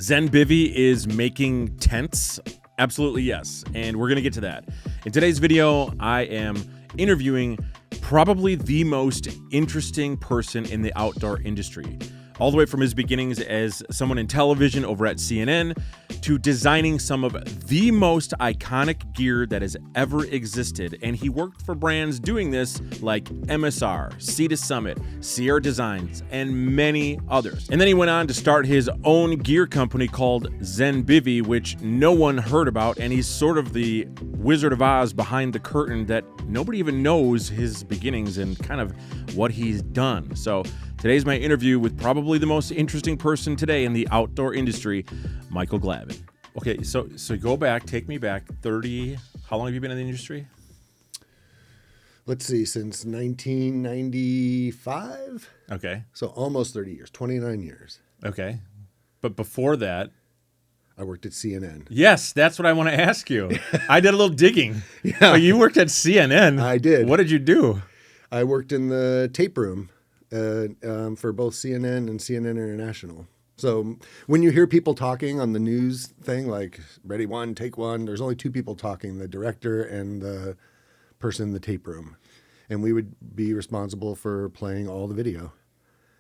Zenbivy is making tents? Absolutely yes, and we're going to get to that. In today's video, I am interviewing probably the most interesting person in the outdoor industry. All the way from his beginnings as someone in television over at CNN to designing some of the most iconic gear that has ever existed. And he worked for brands doing this like MSR, Sea to Summit, Sierra Designs, and many others. And then he went on to start his own gear company called Zenbivy, which no one heard about. And he's sort of the Wizard of Oz behind the curtain that nobody even knows his beginnings and kind of what he's done. So today's my interview with probably the most interesting person today in the outdoor industry, Michael Glavin. Okay, so take me back 30, how long have you been in the industry? Let's see, since 1995. Okay. So almost 30 years, 29 years. Okay. But before that, I worked at CNN. yes, that's what I want to ask you. I did a little digging. Yeah. Oh, you worked at CNN. I did. What did you do? I worked in the tape room for both CNN and CNN International. So when you hear people talking on the news thing, like ready one, take one, there's only two people talking, the director and the person in the tape room. And we would be responsible for playing all the video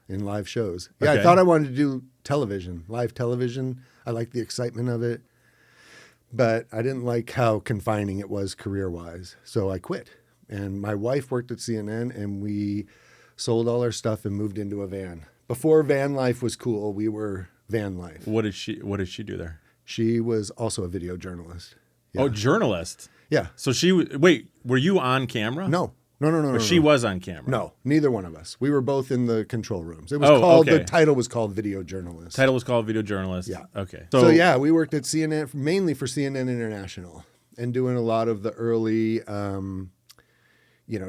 in live shows. Yeah, Okay. I thought I wanted to do television, live television. I liked the excitement of it, but I didn't like how confining it was career-wise. So I quit. And my wife worked at CNN, and we sold all our stuff and moved into a van. Before van life was cool, we were van life. What did she do there? She was also a video journalist. Yeah. Oh, journalist. Yeah. So were you on camera? No. Or she was on camera? No, neither one of us. We were both in the control rooms. It was okay. The title was called video journalist. Title was called video journalist. Yeah. Okay. So yeah, we worked at CNN, mainly for CNN International, and doing a lot of the early,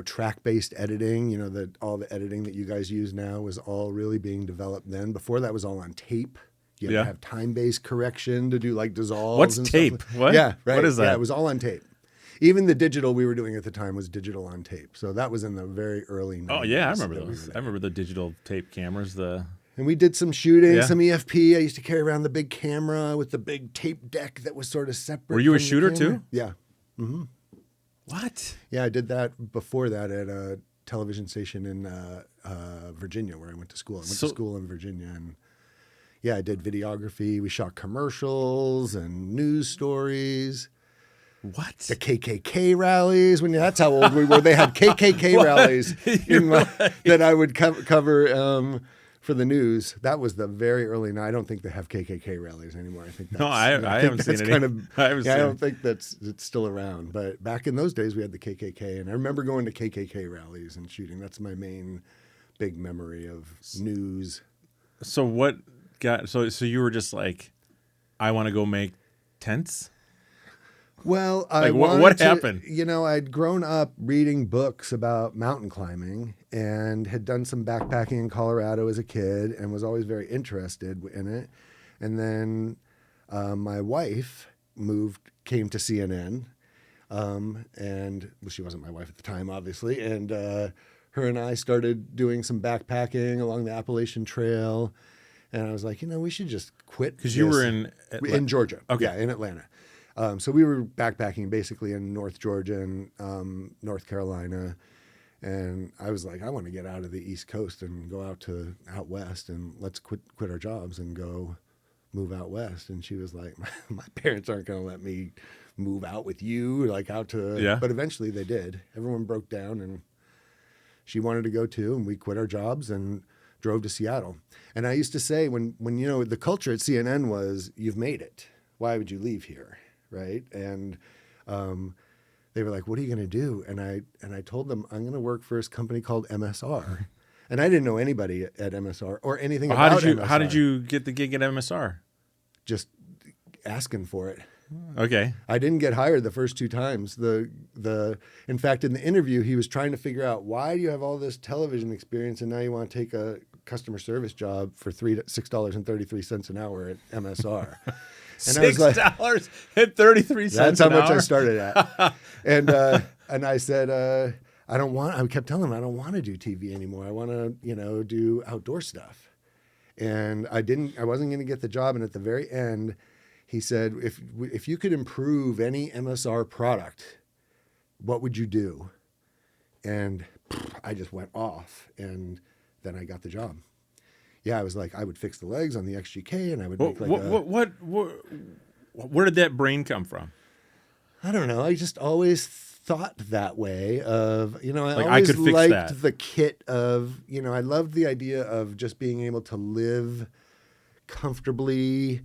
track-based editing. All the editing that you guys use now was all really being developed then. Before that was all on tape. You had to have time-based correction to do like dissolves. What's and tape? Stuff. What? Yeah, right. What is that? Yeah, it was all on tape. Even the digital we were doing at the time was digital on tape. So that was in the very early 90s. Oh yeah, I remember those. I remember the digital tape cameras. And we did some shooting, Yeah. some EFP. I used to carry around the big camera with the big tape deck that was sort of separate. Were you a from the shooter camera. too? Yeah. Mm-hmm. What? Yeah, I did that before that at a television station in Virginia where I went to school. I went to school in Virginia. And yeah, I did videography. We shot commercials and news stories. What? The KKK rallies. That's how old we were. They had KKK rallies that I would cover for the news. That was the very early. Now I don't think they have KKK rallies anymore. I think that's, I haven't seen it. I don't think it's still around. But back in those days, we had the KKK, and I remember going to KKK rallies and shooting. That's my main big memory of news. So what got? So you were just like, I want to go make tents. Well, what happened? I'd grown up reading books about mountain climbing and had done some backpacking in Colorado as a kid and was always very interested in it. And then my wife came to CNN, and she wasn't my wife at the time, obviously. And her and I started doing some backpacking along the Appalachian Trail. And I was like, we should just quit. Because you were in Georgia. Okay. Yeah, in Atlanta. So we were backpacking basically in North Georgia and North Carolina. And I was like, I want to get out of the East Coast and go out west and let's quit our jobs and go move out west. And she was like, my parents aren't going to let me move out with you, like out to, Yeah. But eventually they did. Everyone broke down and she wanted to go too. And we quit our jobs and drove to Seattle. And I used to say when the culture at CNN was, you've made it. Why would you leave here? Right. And they were like, what are you going to do? And I told them, I'm going to work for this company called MSR. And I didn't know anybody at MSR or anything about MSR. How did you get the gig at MSR? Just asking for it. Okay. I didn't get hired the first two times. In fact, in the interview, he was trying to figure out, why do you have all this television experience and now you want to take a customer service job for $6.33 an hour at MSR? And $6.33. That's how much I started at. And I said, I kept telling him I don't want to do TV anymore. I want to, do outdoor stuff. And I wasn't going to get the job. And at the very end, he said, if you could improve any MSR product, what would you do? And I just went off, and then I got the job. Yeah, I was like, I would fix the legs on the XGK, and I would make like where did that brain come from? I don't know. I just always thought that way of, you know, I Like, I always could fix liked that. the kit of, you know, I loved the idea of just being able to live comfortably,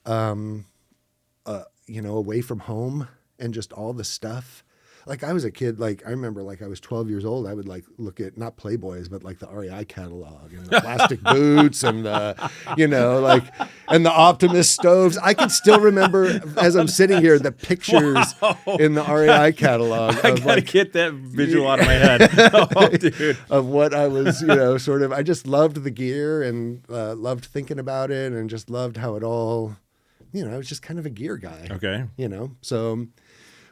you know, away from home and just all the stuff. Like I was a kid, like I remember like I was 12 years old. I would like look at not Playboys, but like the REI catalog and the plastic boots and the, you know, like, and the Optimus stoves. I can still remember as I'm sitting here, the pictures in the REI catalog. I gotta get that visual out of my head. Oh, dude. Of what I was, you know, sort of, I just loved the gear and loved thinking about it and just loved how it all, you know, I was just kind of a gear guy. Okay. You know, so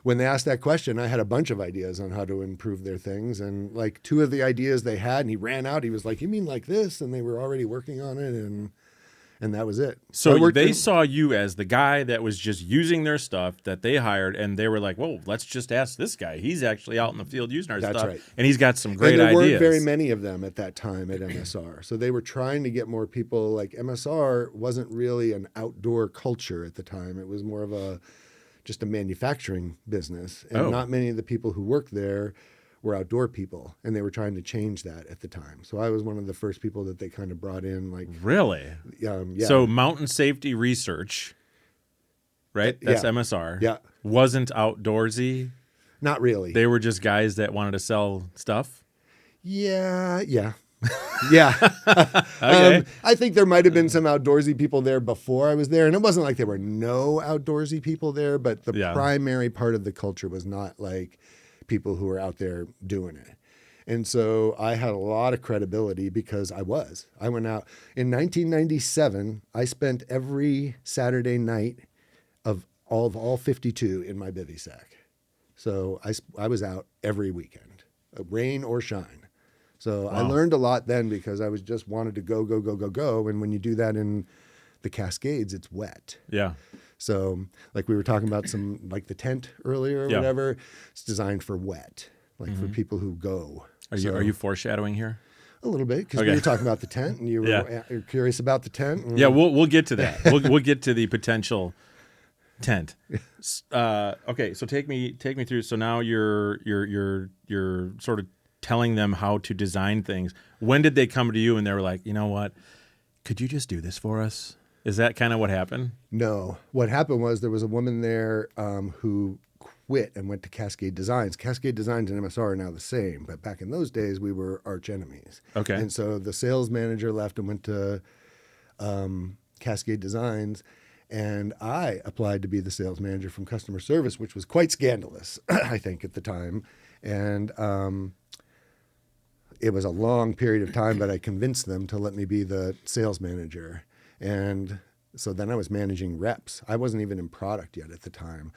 when they asked that question, I had a bunch of ideas on how to improve their things. And like two of the ideas they had, and he ran out, he was like, you mean like this? And they were already working on it. And that was it. So they saw you as the guy that was just using their stuff that they hired, and they were like, "Whoa, let's just ask this guy. He's actually out in the field using our That's stuff, right. and he's got some great and there ideas." weren't very many of them at that time at MSR, so they were trying to get more people. Like MSR wasn't really an outdoor culture at the time; it was more of just a manufacturing business, and not many of the people who worked there were outdoor people, and they were trying to change that at the time. So I was one of the first people that they kind of brought in. Like really, yeah. So mountain safety research, right? That's yeah. MSR. Yeah, wasn't outdoorsy. not really. They were just guys that wanted to sell stuff. Yeah. Yeah. Okay. I think there might have been some outdoorsy people there before I was there, and it wasn't like there were no outdoorsy people there, but the primary part of the culture was not like people who were out there doing it. And so I had a lot of credibility because I went out in 1997. I spent every Saturday night of all 52 in my bivy sack. So I was out every weekend, rain or shine. So I learned a lot then because I was just wanted to go. And when you do that in the Cascades, it's wet. Yeah. So like we were talking about some, like the tent earlier or whatever, it's designed for wet, like for people who go. Are you foreshadowing here? A little bit, because we were talking about the tent and you were you're curious about the tent. And yeah, we'll get to that. We'll get to the potential tent. Okay, so take me through. So now you're sort of telling them how to design things. When did they come to you and they were like, you know what, could you just do this for us? Is that kind of what happened? No. What happened was there was a woman there who quit and went to Cascade Designs. Cascade Designs and MSR are now the same, but back in those days, we were arch enemies. Okay. And so the sales manager left and went to Cascade Designs, and I applied to be the sales manager from customer service, which was quite scandalous, I think, at the time. And it was a long period of time, but I convinced them to let me be the sales manager. And so then I was managing reps. I wasn't even in product yet at the time.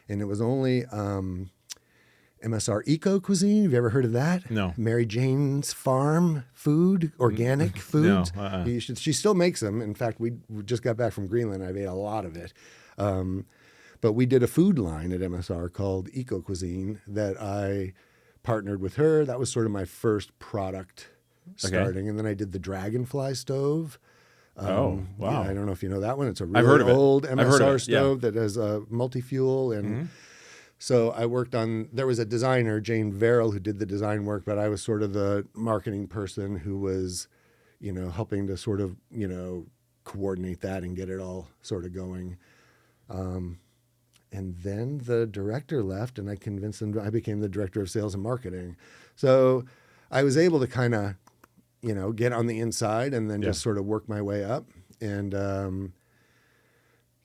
And it was only MSR Eco Cuisine. Have you ever heard of that? No. Mary Jane's Farm food, organic food. No. She still makes them. In fact, we just got back from Greenland. I've ate a lot of it. But we did a food line at MSR called Eco Cuisine that I partnered with her. That was sort of my first product starting. And then I did the Dragonfly stove. Wow. Yeah, I don't know if you know that one. It's a I've heard really of it. old I've heard of MSR it, yeah. stove that has a multi-fuel. And so I worked on, there was a designer, Jane Verrill, who did the design work, but I was sort of the marketing person who was, you know, helping to sort of, you know, coordinate that and get it all sort of going. And then the director left and I convinced him, I became the director of sales and marketing. So I was able to kind of, you know, get on the inside and then just sort of work my way up. And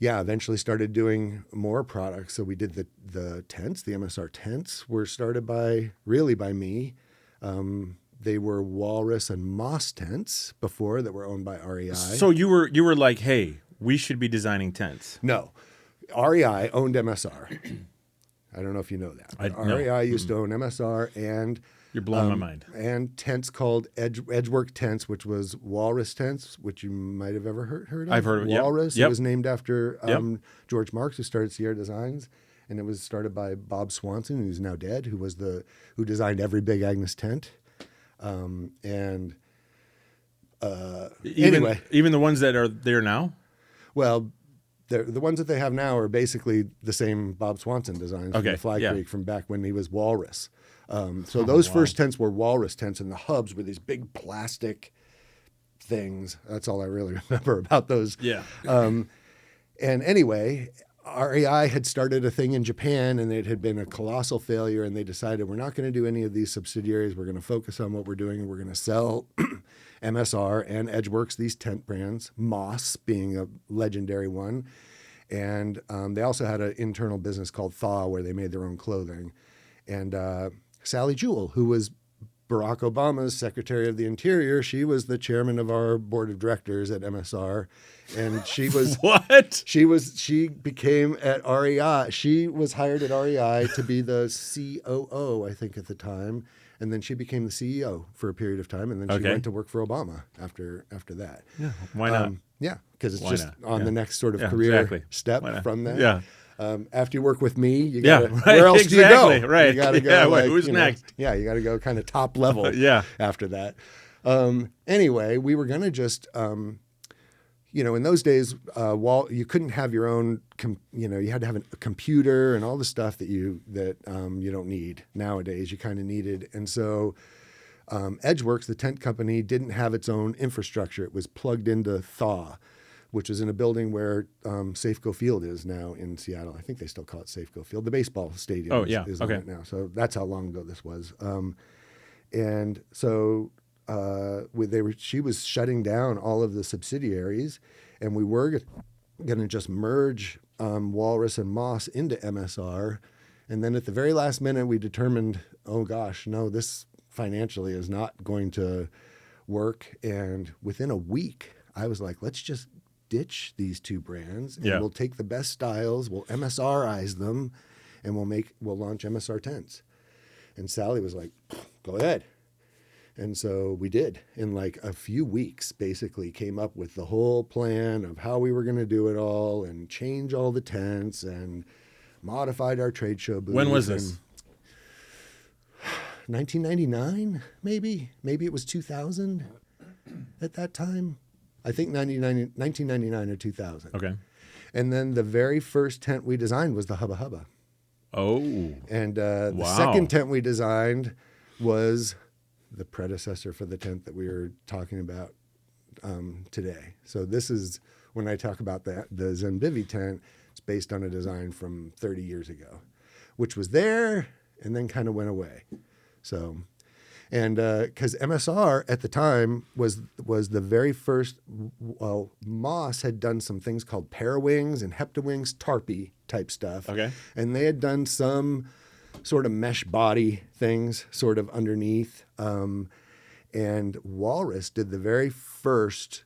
eventually started doing more products. So we did the tents, the MSR tents were started by me. They were walrus and moss tents before that were owned by REI. So you were like, hey, we should be designing tents. No, REI owned MSR. I don't know if you know that. But REI used to own MSR and You're blowing my mind. And tents called Edgework tents, which was walrus tents, which you might have ever heard of. I've heard of it. Yep. Walrus. Yep. It was named after Yep. George Marks, who started Sierra Designs, and it was started by Bob Swanson, who's now dead, who designed every Big Agnes tent. Anyway, even the ones that are there now. well, the ones that they have now are basically the same Bob Swanson designs from the Fly Creek from back when he was Walrus. So those first tents were walrus tents, and the hubs were these big plastic things. That's all I really remember about those. Yeah. And anyway, REI had started a thing in Japan, and it had been a colossal failure, and they decided we're not going to do any of these subsidiaries. We're going to focus on what we're doing, and we're going to sell MSR and Edgeworks, these tent brands, Moss being a legendary one. And they also had an internal business called Thaw, where they made their own clothing. And Sally Jewell, who was Barack Obama's Secretary of the Interior, she was the chairman of our board of directors at MSR, and she was What? She became at REI. She was hired at REI to be the COO, I think, at the time, and then she became the CEO for a period of time, and then she went to work for Obama after that. Yeah, why not? Yeah, because it's just not? on the next sort of career step from that. Yeah. After you work with me, you gotta, right, where else do you go? Right. You gotta go. Wait, who's next? Yeah, you gotta go kind of top level. After that. Anyway, we were gonna just, in those days, you couldn't have your own. You had to have a computer and all the stuff that you don't need nowadays. You kind of needed, and so. Edgeworks, the tent company, didn't have its own infrastructure. It was plugged into Thaw, which is in a building where Safeco Field is now in Seattle. I think they still call it Safeco Field. The baseball stadium is on it now. So that's how long ago this was. And so she was shutting down all of the subsidiaries, and we were going to just merge Walrus and Moss into MSR. And then at the very last minute, we determined, oh gosh, no, this financially is not going to work. And within a week, I was like, let's just ditch these two brands, and we'll take the best styles, we'll MSRize them, and we'll launch MSR tents. And Sally was like, go ahead. And so we did. In like a few weeks, basically came up with the whole plan of how we were going to do it all, and change all the tents, and modified our trade show booth. When was this? 1999, maybe it was 2000 at that time. I think 1999 or 2000. Okay. And then the very first tent we designed was the Hubba Hubba. Oh. And the second tent we designed was the predecessor for the tent that we were talking about today. So this is, when I talk about the Zenbivy tent, it's based on a design from 30 years ago, which was there and then kind of went away. So, and because MSR at the time was the very first, Moss had done some things called Parawings and Heptawings, Tarpy type stuff. Okay. And they had done some sort of mesh body things sort of underneath. And Walrus did the very first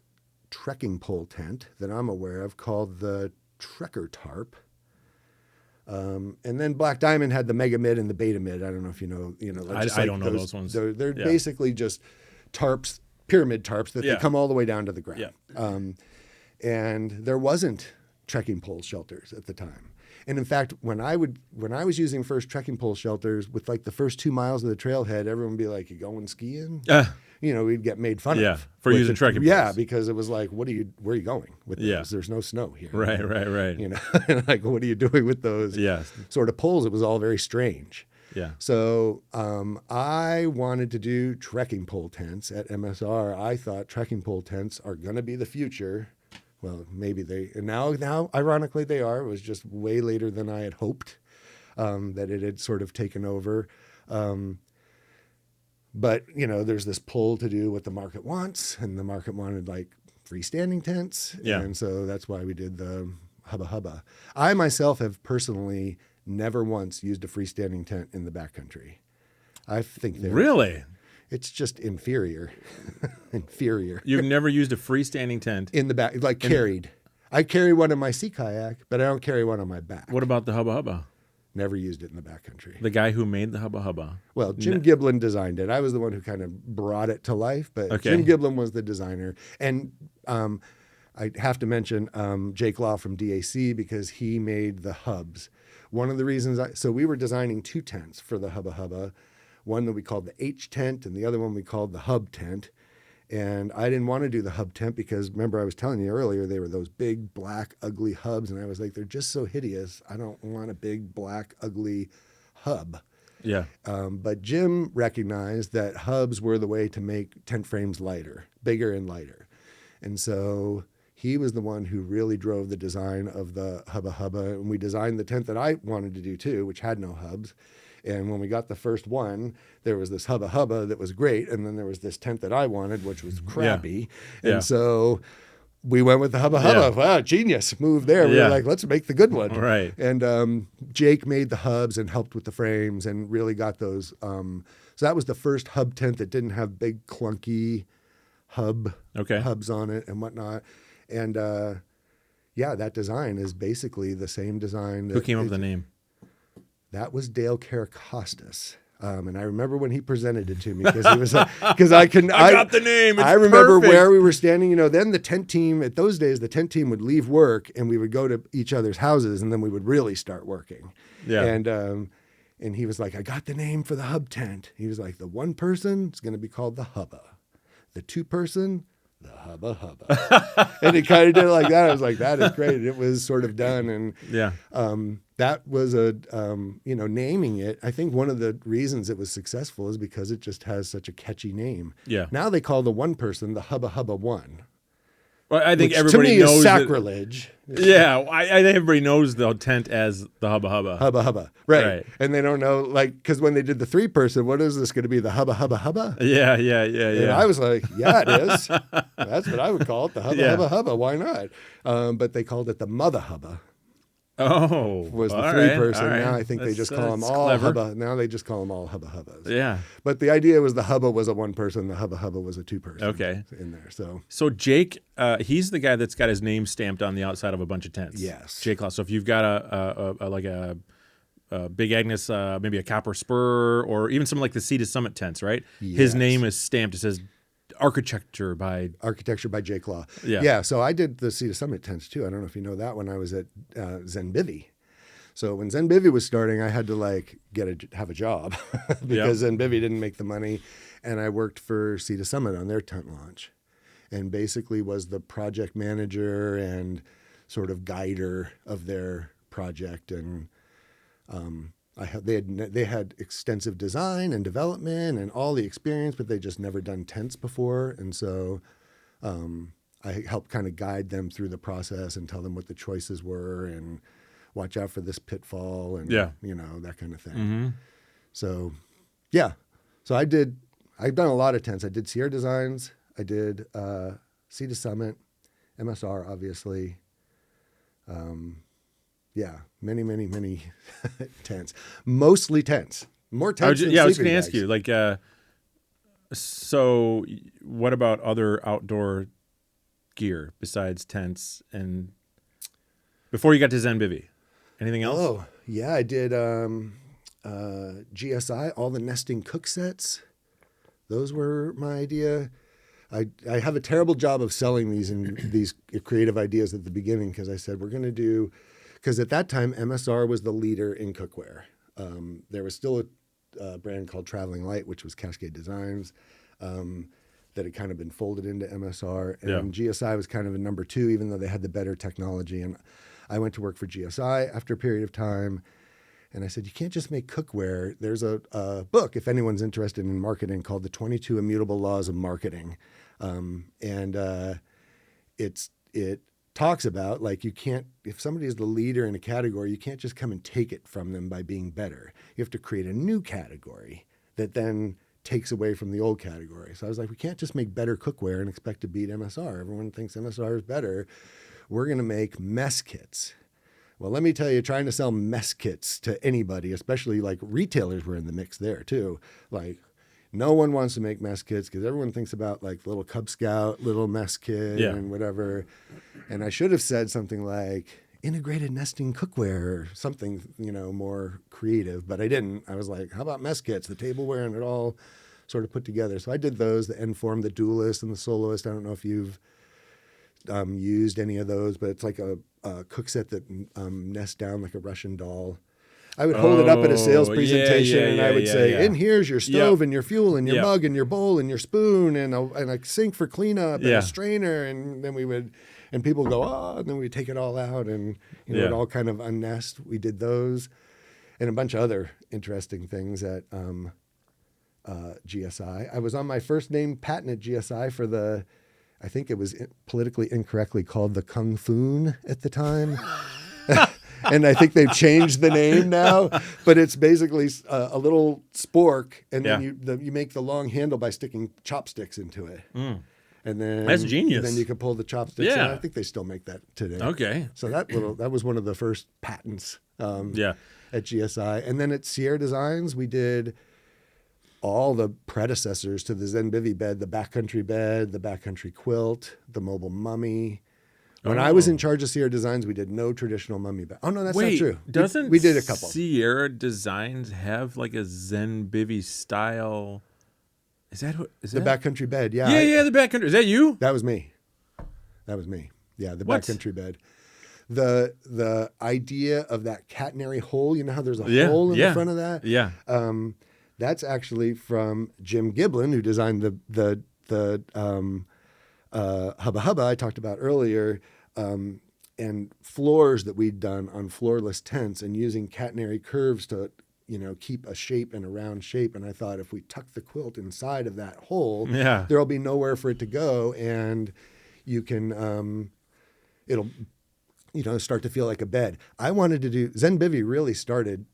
trekking pole tent that I'm aware of called the Trekker Tarp. And then Black Diamond had the Mega Mid and the Beta Mid. I don't know if you know. I don't know those ones. They're basically just tarps, pyramid tarps that they come all the way down to the ground. Yeah. And there wasn't trekking pole shelters at the time. And in fact, when I was using first trekking pole shelters with like the first 2 miles of the trailhead, everyone would be like, "You going skiing?" We'd get made fun of for using trekking poles. Yeah, because it was like, where are you going with those? Yeah. There's no snow here. Right. And like, what are you doing with those sort of poles? It was all very strange. Yeah. So I wanted to do trekking pole tents at MSR. I thought trekking pole tents are going to be the future. Well, maybe now ironically they are. It was just way later than I had hoped that it had sort of taken over. But, there's this pull to do what the market wants, and the market wanted like freestanding tents. Yeah. And so that's why we did the Hubba Hubba. I myself have personally never once used a freestanding tent in the backcountry. I think Really? It's just inferior. Inferior. You've never used a freestanding tent? In the back, like carried. I carry one in my sea kayak, but I don't carry one on my back. What about the Hubba Hubba? Never used it in the backcountry. The guy who made the Hubba Hubba. Well, Jim Giblin designed it. I was the one who kind of brought it to life, but Okay. Jim Giblin was the designer. And I have to mention Jake Law from DAC because he made the hubs. One of the reasons, so we were designing 2 tents for the Hubba Hubba, one that we called the H tent and the other one we called the hub tent. And I didn't want to do the hub tent because remember I was telling you earlier, they were those big, black, ugly hubs. And I was like, they're just so hideous. I don't want a big, black, ugly hub. Yeah. But Jim recognized that hubs were the way to make tent frames lighter, bigger and lighter. And so he was the one who really drove the design of the Hubba Hubba. And we designed the tent that I wanted to do too, which had no hubs. And when we got the first one, there was this Hubba Hubba that was great. And then there was this tent that I wanted, which was crappy. Yeah. And so we went with the Hubba Hubba. Yeah. Wow, genius move there. We were like, let's make the good one. Right. And Jake made the hubs and helped with the frames and really got those. So that was the first hub tent that didn't have big clunky hubs on it and whatnot. And yeah, that design is basically the same design. Who came up with the name? That was Dale Karakostas. And I remember when he presented it to me because he was because I got the name. It's I remember perfect. where we were standing. You know, then the tent team at those days, the tent team would leave work and we would go to each other's houses and then we would really start working. Yeah. And he was like, I got the name for the hub tent. He was like, the 1 person is going to be called the Hubba, the 2 person, the Hubba Hubba. And he kind of did it like that. I was like, that is great. It was sort of done. And Yeah. that was naming it. I think one of the reasons it was successful is because it just has such a catchy name. Yeah. Now they call the 1 person the Hubba Hubba 1. Well, I think Which everybody to me knows is that- sacrilege. Yeah, I think everybody knows the tent as the Hubba Hubba. Hubba Hubba. Right. Right. And they don't know, like, because when they did the 3 person, what is this going to be? The Hubba Hubba Hubba? Yeah. And I was like, yeah, it is. That's what I would call it, the Hubba Yeah. Hubba Hubba. Why not? But they called it the Mother Hubba. Oh, Was the all 3 right, person. all right. Now I think they just call them that's all clever. Hubba. Now they just call them all Hubba Hubbas. Yeah. But the idea was the Hubba was a 1 person, the Hubba Hubba was a 2 person. Okay. In there. So Jake, he's the guy that's got his name stamped on the outside of a bunch of tents. Yes. Jake Law. So if you've got a Big Agnes, maybe a Copper Spur, or even something like the Sea to Summit tents, right? Yes. His name is stamped. It says Architecture by Jake Law. Yeah. Yeah. So I did the Sea to Summit tents too. I don't know if you know that when I was at Zenbivy. So when Zenbivy was starting, I had to have a job because Zenbivy didn't make the money, and I worked for Sea to Summit on their tent launch, and basically was the project manager and sort of guider of their project. And they had extensive design and development and all the experience, but they just never done tents before, and so I helped kind of guide them through the process and tell them what the choices were and watch out for this pitfall and that kind of thing. Mm-hmm. So yeah. So I've done a lot of tents. I did Sierra Designs. I did Sea to Summit, MSR, obviously. Many tents. Mostly tents. More tents than I was sleeping going to ask bags. you, so what about other outdoor gear besides tents and before you got to Zenbivy? Anything else? Oh, yeah, I did GSI, all the nesting cook sets. Those were my idea. I have a terrible job of selling these creative ideas at the beginning because I said we're going to do, because at that time MSR was the leader in cookware. There was still a brand called Traveling Light, which was Cascade Designs, that had kind of been folded into MSR, and GSI was kind of a number 2, even though they had the better technology. And I went to work for GSI after a period of time, and I said, you can't just make cookware. There's a book, if anyone's interested in marketing, called The 22 Immutable Laws of Marketing. It talks about, like, you can't, if somebody is the leader in a category, you can't just come and take it from them by being better. You have to create a new category that then takes away from the old category. So I was like, we can't just make better cookware and expect to beat MSR. Everyone thinks MSR is better. We're going to make mess kits. Well, let me tell you, trying to sell mess kits to anybody, especially like retailers were in the mix there too. Like, no one wants to make mess kits because everyone thinks about like little Cub Scout, little mess kit and whatever. And I should have said something like, integrated nesting cookware or something, more creative. But I didn't. I was like, how about mess kits, the tableware, and it all sort of put together. So I did those, the N-Form, the Duelist, and the Soloist. I don't know if you've used any of those, but it's like a cook set that nests down like a Russian doll. I would hold it up at a sales presentation, and I would say, and here's your stove and your fuel and your mug and your bowl and your spoon and a sink for cleanup and a strainer. And then and people go, oh, and then we take it all out and it all kind of unnest. We did those and a bunch of other interesting things at GSI. I was on my first name patent at GSI for I think it was politically incorrectly called the Kung Foon at the time. And I think they've changed the name now, but it's basically a little spork, and then you make the long handle by sticking chopsticks into it. And then that's genius. And then you can pull the chopsticks. Yeah, I think they still make that today. Okay. So that was one of the first patents. At GSI, and then at Sierra Designs, we did all the predecessors to the Zenbivy bed: the backcountry bed, the backcountry quilt, the mobile mummy. When I was in charge of Sierra Designs, we did no traditional mummy bed. Oh, no, that's not true. We did a couple. Sierra Designs have like a Zenbivy style? Is that the backcountry bed? Yeah. Yeah, the backcountry. Is that you? That was me. Yeah, the backcountry bed. The idea of that catenary hole, you know how there's a hole in the front of that? Yeah. That's actually from Jim Giblin, who designed the Hubba Hubba I talked about earlier, and floors that we'd done on floorless tents and using catenary curves to, keep a shape and a round shape. And I thought if we tuck the quilt inside of that hole, there'll be nowhere for it to go. And you can, it'll, start to feel like a bed. I wanted to do, Zenbivy really started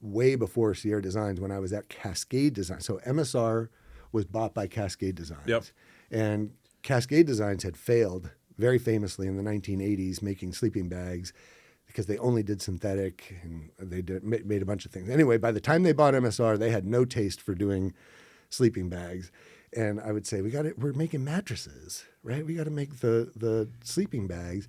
way before Sierra Designs when I was at Cascade Design. So MSR was bought by Cascade Designs. Yep. And Cascade Designs had failed very famously in the 1980s making sleeping bags because they only did synthetic, and they made a bunch of things. Anyway, by the time they bought MSR, they had no taste for doing sleeping bags. And I would say, we're making mattresses, right? We got to make the sleeping bags.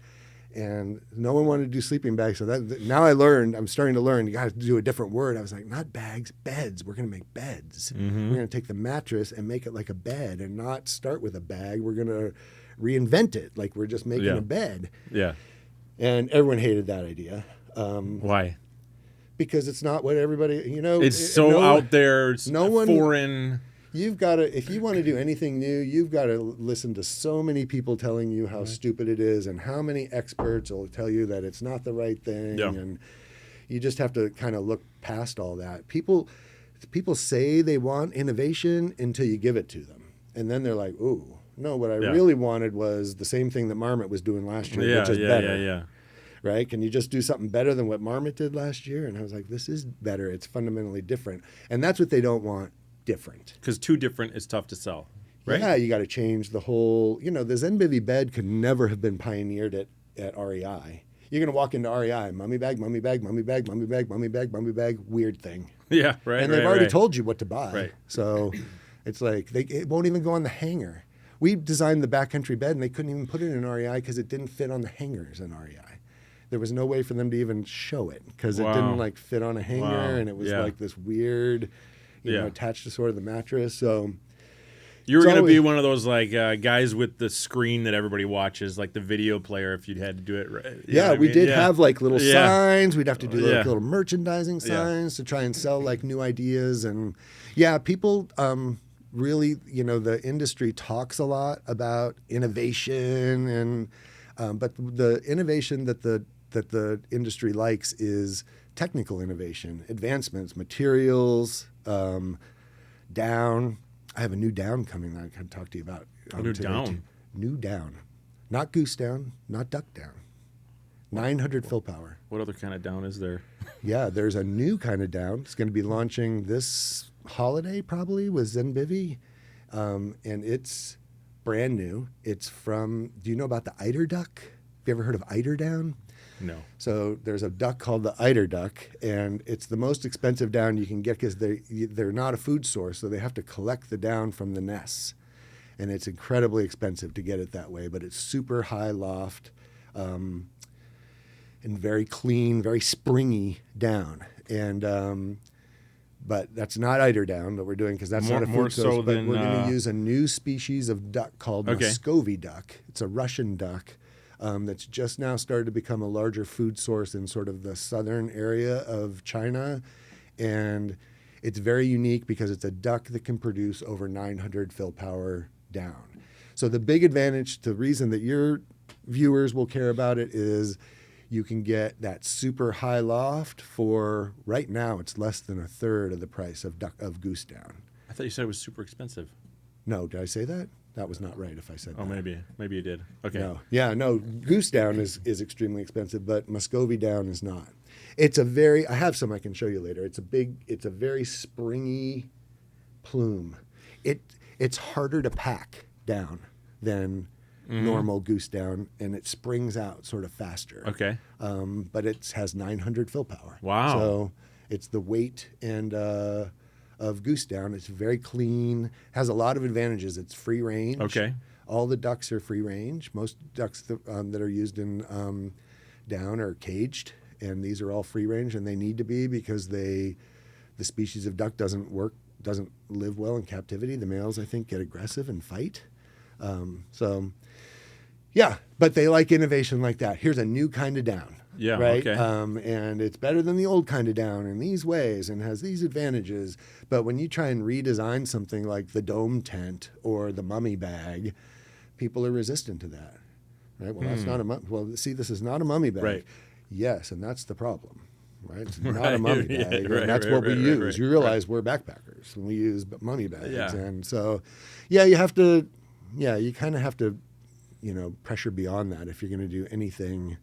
And no one wanted to do sleeping bags. So now I'm starting to learn, you got to do a different word. I was like, not bags, beds. We're going to make beds. Mm-hmm. We're going to take the mattress and make it like a bed and not start with a bag. We're going to reinvent it. Like we're just making a bed. Yeah. And everyone hated that idea. Why? Because it's not what everybody, it's out there. It's foreign. You've got to, if you want to do anything new, you've got to listen to so many people telling you how stupid it is, and how many experts will tell you that it's not the right thing. Yeah. And you just have to kind of look past all that. People say they want innovation until you give it to them. And then they're like, ooh, no, what I really wanted was the same thing that Marmot was doing last year, which is better. Yeah. Right? Can you just do something better than what Marmot did last year? And I was like, this is better. It's fundamentally different. And that's what they don't want. Different. Because too different is tough to sell, right? Yeah, you got to change the whole, the Zenbivy bed could never have been pioneered at REI. You're going to walk into REI, mummy bag, mummy bag, mummy bag, mummy bag, mummy bag, mummy bag, weird thing. Yeah, right. And they've already told you what to buy. Right. So it's like, it won't even go on the hanger. We designed the backcountry bed and they couldn't even put it in REI because it didn't fit on the hangers in REI. There was no way for them to even show it because it didn't fit on a hanger, and it was like this weird... attached to sort of the mattress. So you were going to be one of those guys with the screen that everybody watches, like the video player, if you'd had to do it right. Yeah, we did have little signs. We'd have to do little merchandising signs to try and sell new ideas. And people really, the industry talks a lot about innovation, and but the innovation that the industry likes is technical innovation, advancements, materials, down. I have a new down coming that I can talk to you about. A new down? New down. Not goose down, not duck down. 900 fill power. What other kind of down is there? Yeah, there's a new kind of down. It's going to be launching this holiday probably with Zenbivy, and it's brand new. It's from, do you know about the eider duck? Have you ever heard of eider down? No. So there's a duck called the eider duck, and it's the most expensive down you can get because they're not a food source, so they have to collect the down from the nests. And it's incredibly expensive to get it that way, but it's super high loft. And and very clean, very springy down. And but that's not eider down that we're doing because that's not a food source. But we're going to use a new species of duck called Muscovy duck. It's a Russian duck that's just now started to become a larger food source in sort of the southern area of China. And it's very unique because it's a duck that can produce over 900 fill power down. So the big advantage, the reason that your viewers will care about it is you can get that super high loft for, right now, it's less than a third of the price of goose down. I thought you said it was super expensive. No, did I say that? That was not right if I said that. Oh, maybe you did. Okay. No. Yeah, no, goose down is extremely expensive, but Muscovy down is not. It's a very, I have some I can show you later. It's a very springy plume. It's harder to pack down than normal goose down, and it springs out sort of faster. Okay. But it has 900 fill power. Wow. So it's the weight and of goose down. It's very clean, has a lot of advantages. It's free range. Okay. All the ducks are free range. Most ducks that are used in down are caged, and these are all free range, and they need to be because the species of duck doesn't live well in captivity. The males, I think, get aggressive and fight. Yeah, but they like innovation like that. Here's a new kind of down. Yeah, right. Okay. And it's better than the old kind of down in these ways and has these advantages. But when you try and redesign something like the dome tent or the mummy bag, people are resistant to that. Right. Well, that's not this is not a mummy bag. Right. Yes, and that's the problem. Right. It's not Right. a mummy Yeah, bag. right, and that's right, what we right, use. right, You realize we're backpackers and we use mummy bags. Yeah. And so, yeah, you kind of have to, pressure beyond that if you're going to do anything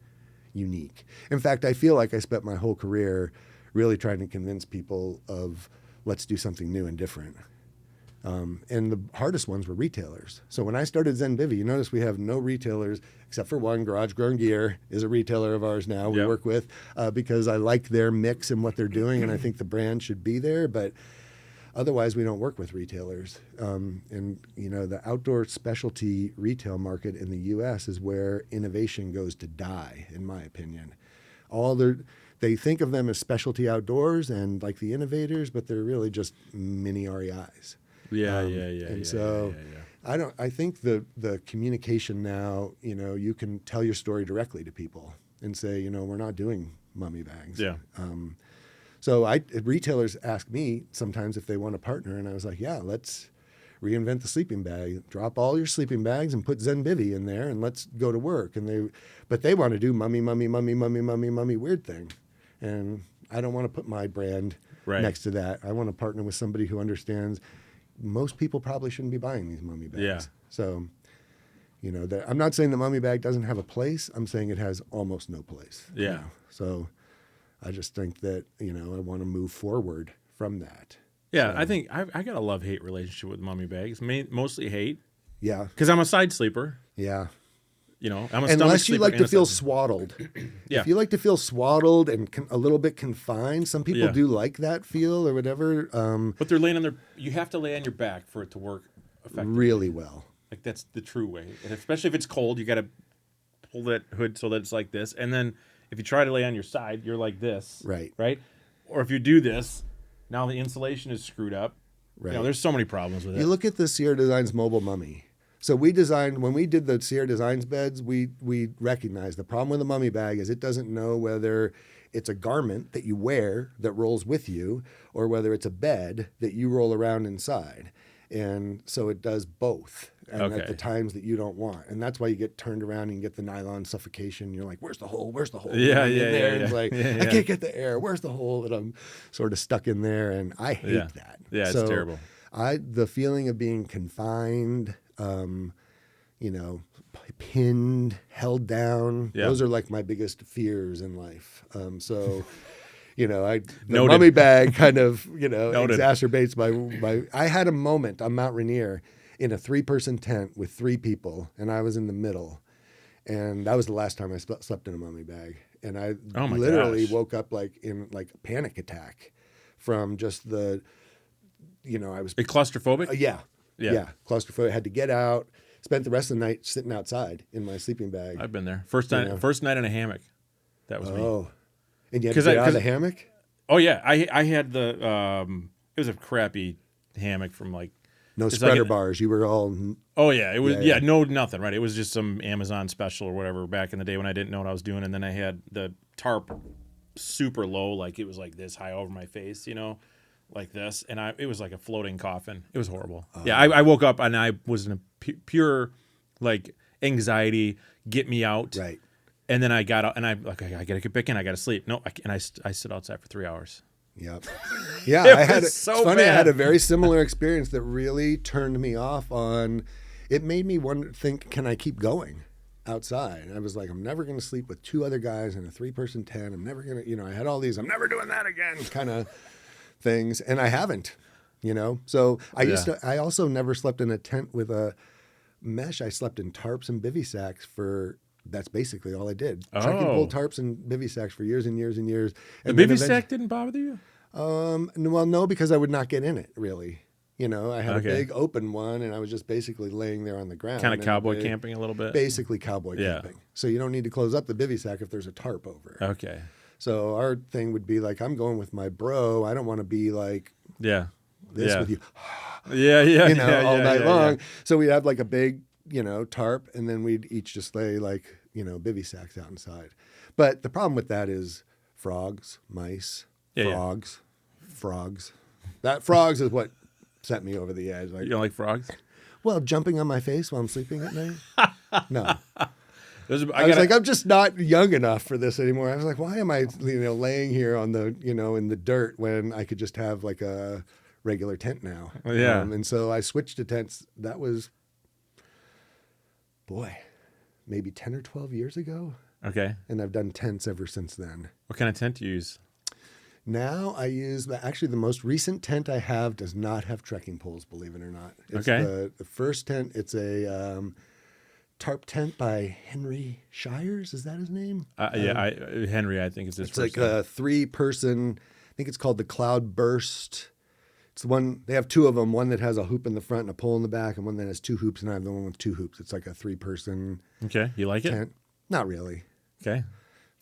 unique. In fact, I feel like I spent my whole career really trying to convince people of let's do something new and different. And the hardest ones were retailers. So when I started Zenbivy, you notice we have no retailers except for one. Garage Grown Gear is a retailer of ours now. We work with because I like their mix and what they're doing, and I think the brand should be there. But otherwise, we don't work with retailers. And the outdoor specialty retail market in the U.S. is where innovation goes to die, in my opinion. They think of them as specialty outdoors and like the innovators, but they're really just mini REIs. Yeah. I think the communication now, you can tell your story directly to people and say, we're not doing mummy bags. Yeah. So retailers ask me sometimes if they want to partner, and I was like, yeah, let's reinvent the sleeping bag. Drop all your sleeping bags and put Zenbivy in there, and let's go to work. But they want to do mummy weird thing, and I don't want to put my brand next to that. I want to partner with somebody who understands most people probably shouldn't be buying these mummy bags. Yeah. So, I'm not saying the mummy bag doesn't have a place. I'm saying it has almost no place. Yeah. So I just think that, I want to move forward from that. Yeah, I think I got a love-hate relationship with mummy bags. Mostly hate. Yeah. Because I'm a side sleeper. Yeah. I'm a stomach Unless you sleeper like and to a feel side- swaddled. Yeah. If you like to feel swaddled and a little bit confined, some people do like that feel or whatever. But they're laying on their. You have to lay on your back for it to work effectively. Really well. Like that's the true way, and especially if it's cold, you got to pull that hood so that it's like this, and then if you try to lay on your side, you're like this. Right. Right. Or if you do this, now the insulation is screwed up. Right. There's so many problems with it. You look at the Sierra Designs mobile mummy. So when we did the Sierra Designs beds, we recognized the problem with a mummy bag is it doesn't know whether it's a garment that you wear that rolls with you or whether it's a bed that you roll around inside. And so it does both at the times that you don't want. And that's why you get turned around and you get the nylon suffocation. You're like, where's the hole? Where's the hole? Yeah. It's like, I can't get the air. Where's the hole? And I'm sort of stuck in there. And I hate that. Yeah, it's terrible. The feeling of being confined, pinned, held down. Yeah. Those are like my biggest fears in life. The Noted. mummy bag kind of, Noted. exacerbates my. I had a moment on Mount Rainier in a 3-person tent with 3 people, and I was in the middle, and that was the last time I slept in a mummy bag, and I literally woke up in a panic attack from just the, I was claustrophobic. Yeah, claustrophobic. Had to get out. Spent the rest of the night sitting outside in my sleeping bag. I've been there. First night in a hammock. That was me. Oh, and you had to get out of the hammock? Oh yeah, I had the it was a crappy hammock from like No it's spreader like bars. You were all. oh yeah, it was Yeah. no nothing, right? It was just some Amazon special or whatever back in the day when I didn't know what I was doing, and then I had the tarp super low, like it was like this high over my face, like this, and it was like a floating coffin. It was horrible. Yeah, I woke up and I was in a pure like anxiety, get me out. Right. And then I got out and I gotta get back in. I gotta sleep. No, I stood outside for 3 hours. Yep. Yeah, it's funny. bad. I had a very similar experience that really turned me off on. It made me think, can I keep going outside? I was like, I'm never going to sleep with 2 other guys in a 3-person tent. I'm never going to, I had all these, I'm never doing that again kind of things. And I haven't, So I also never slept in a tent with a mesh. I slept in tarps and bivy sacks that's basically all I did. Trekking pole tarps and bivy sacks for years and years and years. And the bivy sack didn't bother you? Well, no, because I would not get in it, really. I had a big open one, and I was just basically laying there on the ground. Kind of cowboy camping a little bit? Basically cowboy camping. So you don't need to close up the bivy sack if there's a tarp over. Okay. So our thing would be like, I'm going with my bro. I don't want to be like this with you. All night long. So we'd have like a big, tarp, and then we'd each just lay like, bivy sacks out inside. But the problem with that is frogs, mice, frogs. That frogs is what sent me over the edge. Like, you don't like frogs? Well, jumping on my face while I'm sleeping at night? No. I was like, I'm just not young enough for this anymore. I was like, why am I, laying here on the, in the dirt when I could just have like a regular tent now? Yeah. And so I switched to tents. That was, maybe 10 or 12 years ago. Okay. And I've done tents ever since then. What kind of tent do you use? Now I use actually the most recent tent I have does not have trekking poles, believe it or not. It's okay. The first tent. It's a tarp tent by Henry Shires. Is that his name? Henry, I think is his first. It's like a 3-person. I think it's called the Cloud Burst. It's the one, they have 2 of them. One that has a hoop in the front and a pole in the back, and one that has 2 hoops. And I have the one with 2 hoops. It's like a 3-person. Okay, you like tent. it? Not really. Okay.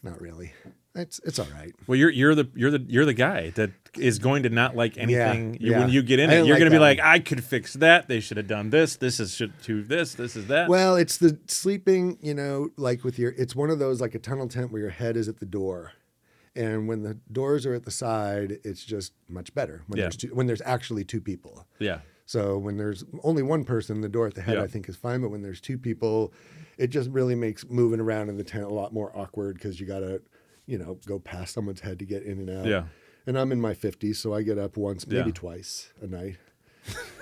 Not really. It's all right. Well, you're the guy that is going to not like anything. Yeah. When you get in it, you're going to be like, I could fix that. They should have done this. This is this is that. Well, it's the sleeping. Like with it's one of those like a tunnel tent where your head is at the door, and when the doors are at the side, it's just much better. When there's actually 2 people. Yeah. So when there's only one person, the door at the head I think is fine. But when there's 2 people, it just really makes moving around in the tent a lot more awkward because you got to, go past someone's head to get in and out. Yeah. And I'm in my 50s, so I get up once, maybe twice a night,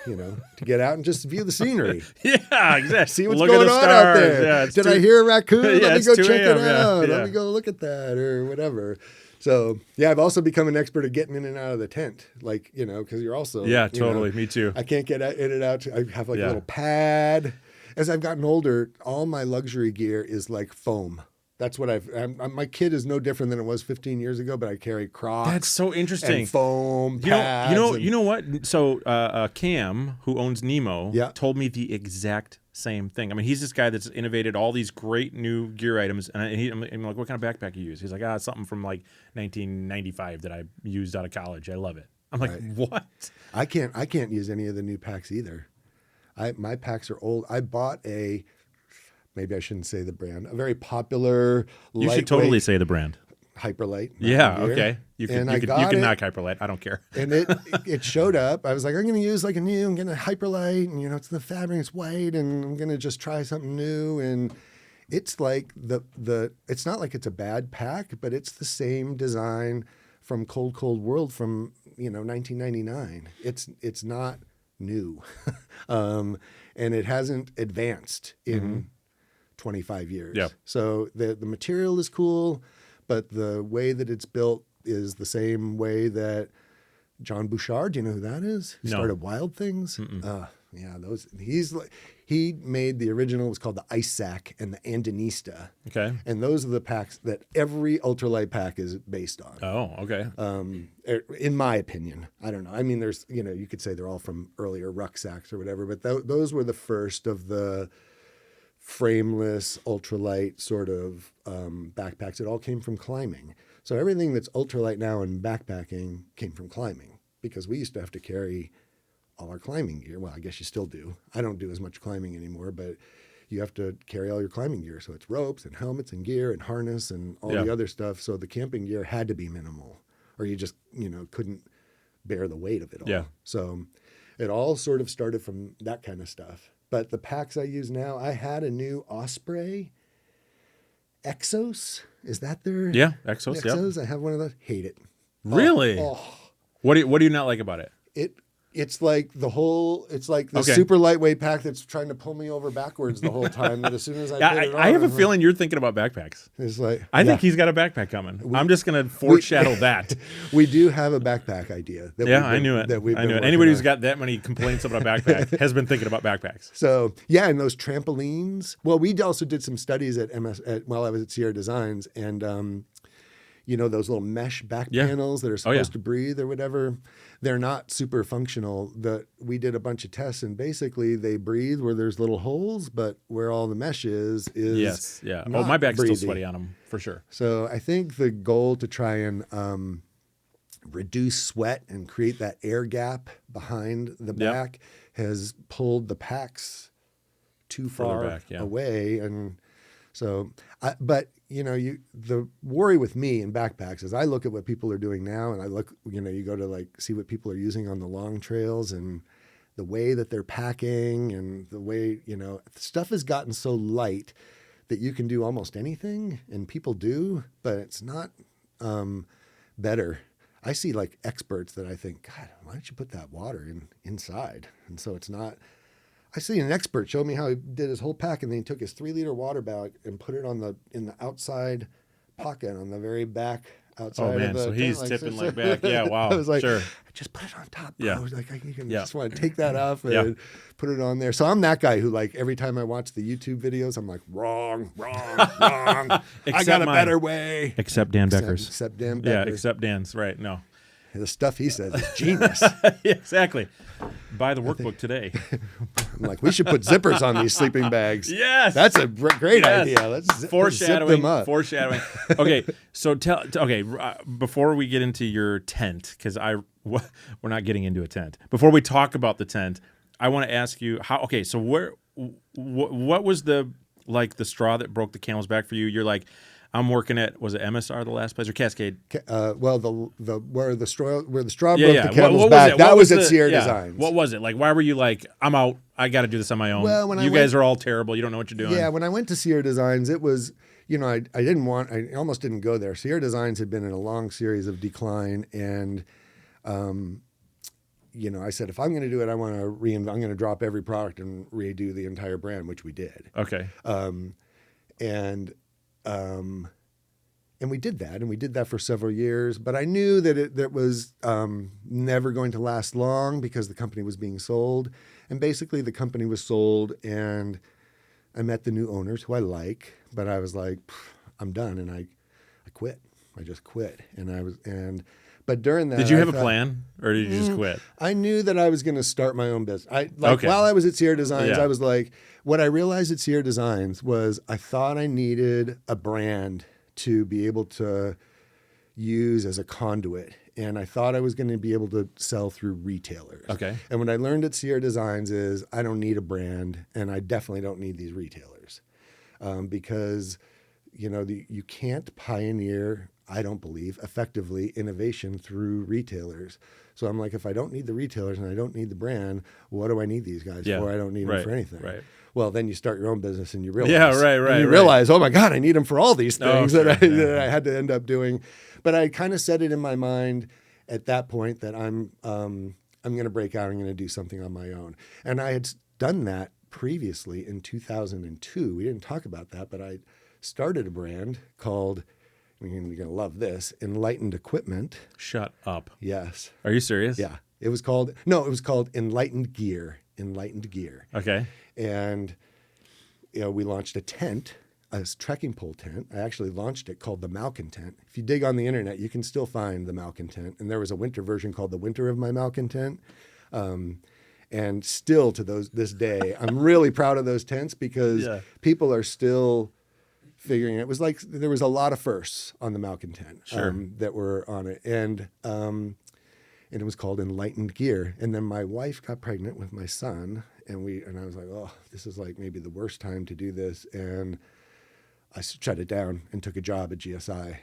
to get out and just view the scenery. Yeah, exactly. See what's going on out there. Yeah, Did I hear a raccoon? Let me go check it out. Let me go look at that or whatever. So, I've also become an expert at getting in and out of the tent, like, because you're also. Yeah, totally. Me too. I can't get in and out. I have like a little pad. As I've gotten older, all my luxury gear is like foam. That's what my kit is no different than it was 15 years ago, but I carry Crocs. That's so interesting. And foam pads. You know what? So Cam, who owns Nemo, told me the exact same thing. I mean, he's this guy that's innovated all these great new gear items, and I'm like, what kind of backpack you use? He's like, it's something from like 1995 that I used out of college. I love it. I'm like, what? I can't use any of the new packs either. My packs are old. I bought maybe I shouldn't say the brand, a very popular. You should totally say the brand. Hyperlight. Yeah. Okay. You can knock Hyperlight. I don't care. And it showed up. I was like, I'm going to use I'm getting a Hyperlight, and it's the fabric, it's white, and I'm going to just try something new. And it's like it's not like it's a bad pack, but it's the same design from Cold World from 1999. It's not new, and it hasn't advanced in 25 years. Yeah. So the material is cool, but the way that it's built is the same way that John Bouchard, do you know who that is? He started Wild Things. He made the original. It was called the Ice Sack and the Andinista. Okay. And those are the packs that every ultralight pack is based on. Oh, okay. In my opinion, I don't know. I mean, there's you could say they're all from earlier rucksacks or whatever, but those were the first of the frameless, ultralight sort of backpacks. It all came from climbing. So everything that's ultralight now in backpacking came from climbing, because we used to have to carry all our climbing gear. Well, I guess you still do. I don't do as much climbing anymore, but you have to carry all your climbing gear. So it's ropes and helmets and gear and harness and all the other stuff. So the camping gear had to be minimal, or you just, couldn't bear the weight of it all. Yeah. So it all sort of started from that kind of stuff. But the packs I use now, I had a new Osprey Exos. Is that their? Yeah, Exos. Yeah. I have one of those. Hate it. Really? Oh. What do you not like about it? It's like the super lightweight pack that's trying to pull me over backwards the whole time. That as soon as I put it on, I have a feeling you're thinking about backpacks. It's like I think he's got a backpack coming. I'm just going to foreshadow that. We do have a backpack idea. I knew it. Anybody who's got that many complaints about a backpack has been thinking about backpacks. So yeah, and those trampolines. Well, we also did some studies while I was at Sierra Designs, and those little mesh back panels that are supposed to breathe or whatever, they're not super functional. We did a bunch of tests, and basically they breathe where there's little holes, but where all the mesh is yes, yeah. not my back's breathy. still sweaty on them for sure. So I think the goal to try and reduce sweat and create that air gap behind the back has pulled the packs too far away, and so. The worry with me in backpacks is I look at what people are doing now, and I look, you go to see what people are using on the long trails and the way that they're packing and the way, stuff has gotten so light that you can do almost anything, and people do, but it's not better. I see experts that I think, God, why don't you put that water inside? And so it's not. I see an expert show me how he did his whole pack, and then he took his 3-liter water bag and put it in the outside pocket on the very back outside. Oh man, so he's tipping back. Yeah, wow. I was like, sure. Just put it on top. Yeah. I was like, you can just want to take that off and put it on there. So I'm that guy who every time I watch the YouTube videos, I'm like, wrong. I got a better way. Except Dan Becker's. Except Dan Becker's. Yeah, except Dan's. Right. No. The stuff he says is genius. Exactly. Buy the workbook today. I'm like, we should put zippers on these sleeping bags. Yes. That's a great idea. Let's zip them up. Foreshadowing. Okay. So before we get into your tent, because we're not getting into a tent. Before we talk about the tent, I want to ask you so what was the straw that broke the camel's back for you? You're like, I'm working at, was it MSR the last place, or Cascade? Where the straw broke the camel's back. That was at Sierra Designs. What was it? Why were you like, I'm out, I got to do this on my own? Well, you guys are all terrible. You don't know what you're doing. Yeah, when I went to Sierra Designs, it was, I almost didn't go there. Sierra Designs had been in a long series of decline, and I said, if I'm going to do it, I want to I'm going to drop every product and redo the entire brand, which we did. Okay. And we did that, and we did that for several years. But I knew that that was never going to last long because the company was being sold. And basically, the company was sold, and I met the new owners who I like. But I was like, I'm done, and I quit. I just quit, But during that, did you have a plan, or did you just quit? I knew that I was going to start my own business. While I was at Sierra Designs, I was like, what I realized at Sierra Designs was I thought I needed a brand to be able to use as a conduit, and I thought I was going to be able to sell through retailers. Okay. And what I learned at Sierra Designs is I don't need a brand, and I definitely don't need these retailers, because you can't pioneer, I don't believe, effectively innovation through retailers. So I'm like, if I don't need the retailers and I don't need the brand, what do I need these guys for? I don't need them for anything. Right. Well, then you start your own business and you realize, realize, oh my God, I need them for all these things that I had to end up doing. But I kind of set it in my mind at that point that I'm going to break out. I'm going to do something on my own. And I had done that previously in 2002. We didn't talk about that, but I started a brand called, you're going to love this, Enlightened Equipment. Shut up. Yes. Are you serious? Yeah. It was called Enlightened Gear. Enlightened Gear. Okay. And we launched a tent, a trekking pole tent. I actually launched it called the Malcontent. If you dig on the internet, you can still find the Malcontent. And there was a winter version called the Winter of My Malcontent. And still to this day, I'm really proud of those tents because people are still figuring it. It was like there was a lot of firsts on the Malcontent that were on it. And it was called Enlightened Gear. And then my wife got pregnant with my son, and I was like, oh, this is like maybe the worst time to do this. And I shut it down and took a job at GSI.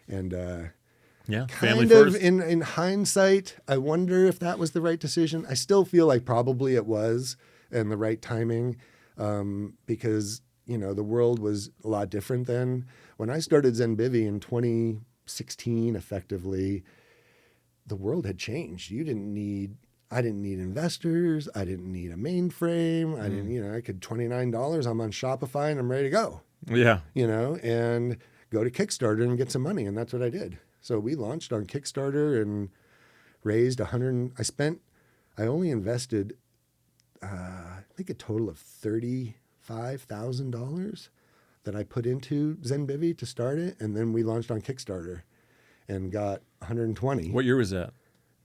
And family kind of first. in hindsight, I wonder if that was the right decision. I still feel like probably it was, and the right timing, because the world was a lot different then. When I started Zenbivy in 2016, effectively, the world had changed. I didn't need investors. I didn't need a mainframe. I didn't, I could $29. I'm on Shopify and I'm ready to go. Yeah. And go to Kickstarter and get some money. And that's what I did. So we launched on Kickstarter and raised I only invested, I think a total of $35,000 that I put into Zenbivy to start it. And then we launched on Kickstarter and got 120. What year was that?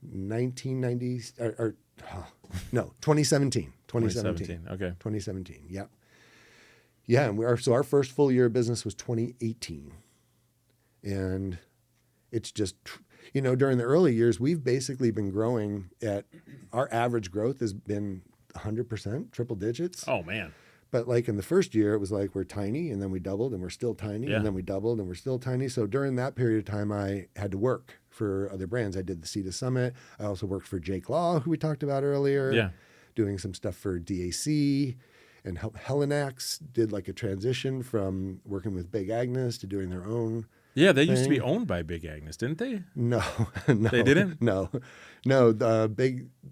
2017. 2017. Okay. 2017. Yep. Yeah. And our first full year of business was 2018. And it's just, during the early years, we've basically been growing our average growth has been 100%, triple digits. Oh, man. But like in the first year, it was like we're tiny and then we doubled and we're still tiny and then we doubled and we're still tiny. So during that period of time, I had to work for other brands. I did the CETA Summit. I also worked for Jake Law, who we talked about earlier, doing some stuff for DAC. And Helenax did like a transition from working with Big Agnes to doing their own. Yeah, they used to be owned by Big Agnes, didn't they? No. They didn't? No.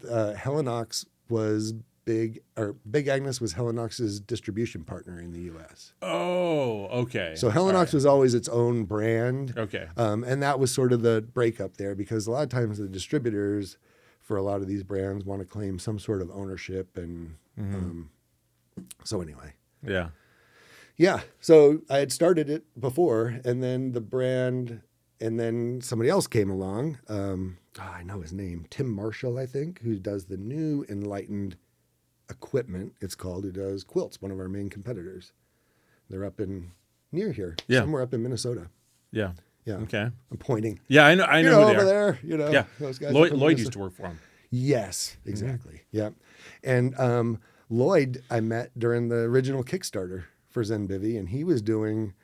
Helenax was Big Agnes was Helenax's distribution partner in the U.S. Oh, okay. So Helenax was always its own brand. Okay. And that was sort of the breakup there because a lot of times the distributors for a lot of these brands want to claim some sort of ownership. And so anyway. Yeah. Yeah. So I had started it before and then the brand and then somebody else came along. I know his name, Tim Marshall, I think, who does the new Enlightened Equipment, it's called, who does quilts, one of our main competitors. They're up near here, somewhere up in Minnesota. Yeah. Yeah. Okay. I'm pointing. Yeah, I know who they over are. there, Yeah. those guys. Lloyd used to work for him. Yes, exactly. Yeah. And Lloyd, I met during the original Kickstarter for Zenbivy, and he was doing,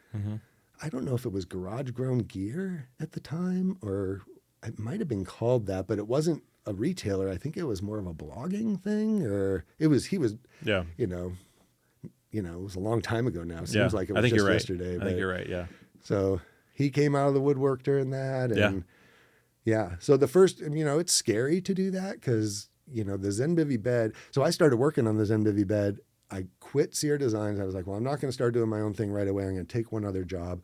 I don't know if it was garage grown gear at the time, or it might have been called that, but it wasn't a retailer. I think it was more of a blogging thing, or he was, it was a long time ago now. Seems like it was just yesterday. I think you're right. Yeah. So he came out of the woodwork during that. And so the first, it's scary to do that because, the Zenbivy bed. So I started working on the Zenbivy bed. I quit Sierra Designs. I was like, well, I'm not going to start doing my own thing right away. I'm going to take one other job.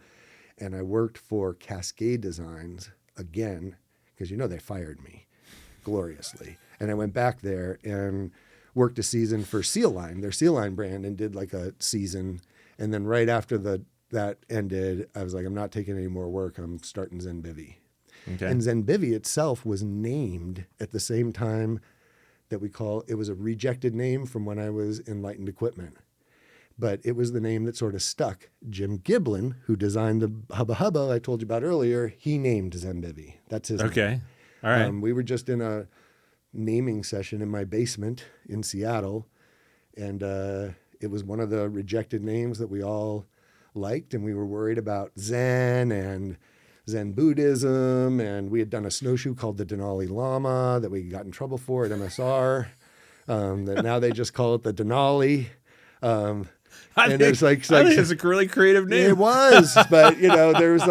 And I worked for Cascade Designs again, because they fired me gloriously. And I went back there and worked a season for Seal Line, their Seal Line brand, and did like a season. And then right after that ended, I was like, I'm not taking any more work. I'm starting Zenbivy. Okay. And Zenbivy itself was named at the same time that it was a rejected name from when I was Enlightened Equipment. But it was the name that sort of stuck. Jim Giblin, who designed the Hubba Hubba I told you about earlier, he named Zenbivy. That's his name. All right. We were just in a naming session in my basement in Seattle, and it was one of the rejected names that we all liked, and we were worried about Zen and Zen Buddhism, and we had done a snowshoe called the Denali Lama that we got in trouble for at MSR. That now they just call it the Denali. I think it's a really creative name. It was, but there was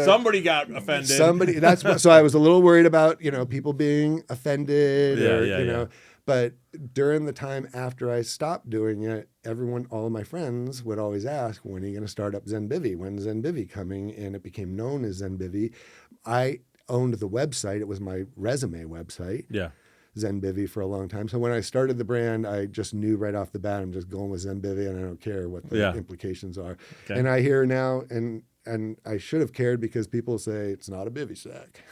somebody got offended. So I was a little worried about people being offended, But during the time after I stopped doing it, all of my friends would always ask, when are you going to start up Zenbivy? When's Zenbivy coming? And it became known as Zenbivy. I owned the website. It was my resume website. Yeah. Zenbivy for a long time. So when I started the brand, I just knew right off the bat, I'm just going with Zenbivy and I don't care what the implications are. Okay. And I hear now, and I should have cared because people say, it's not a bivy sack.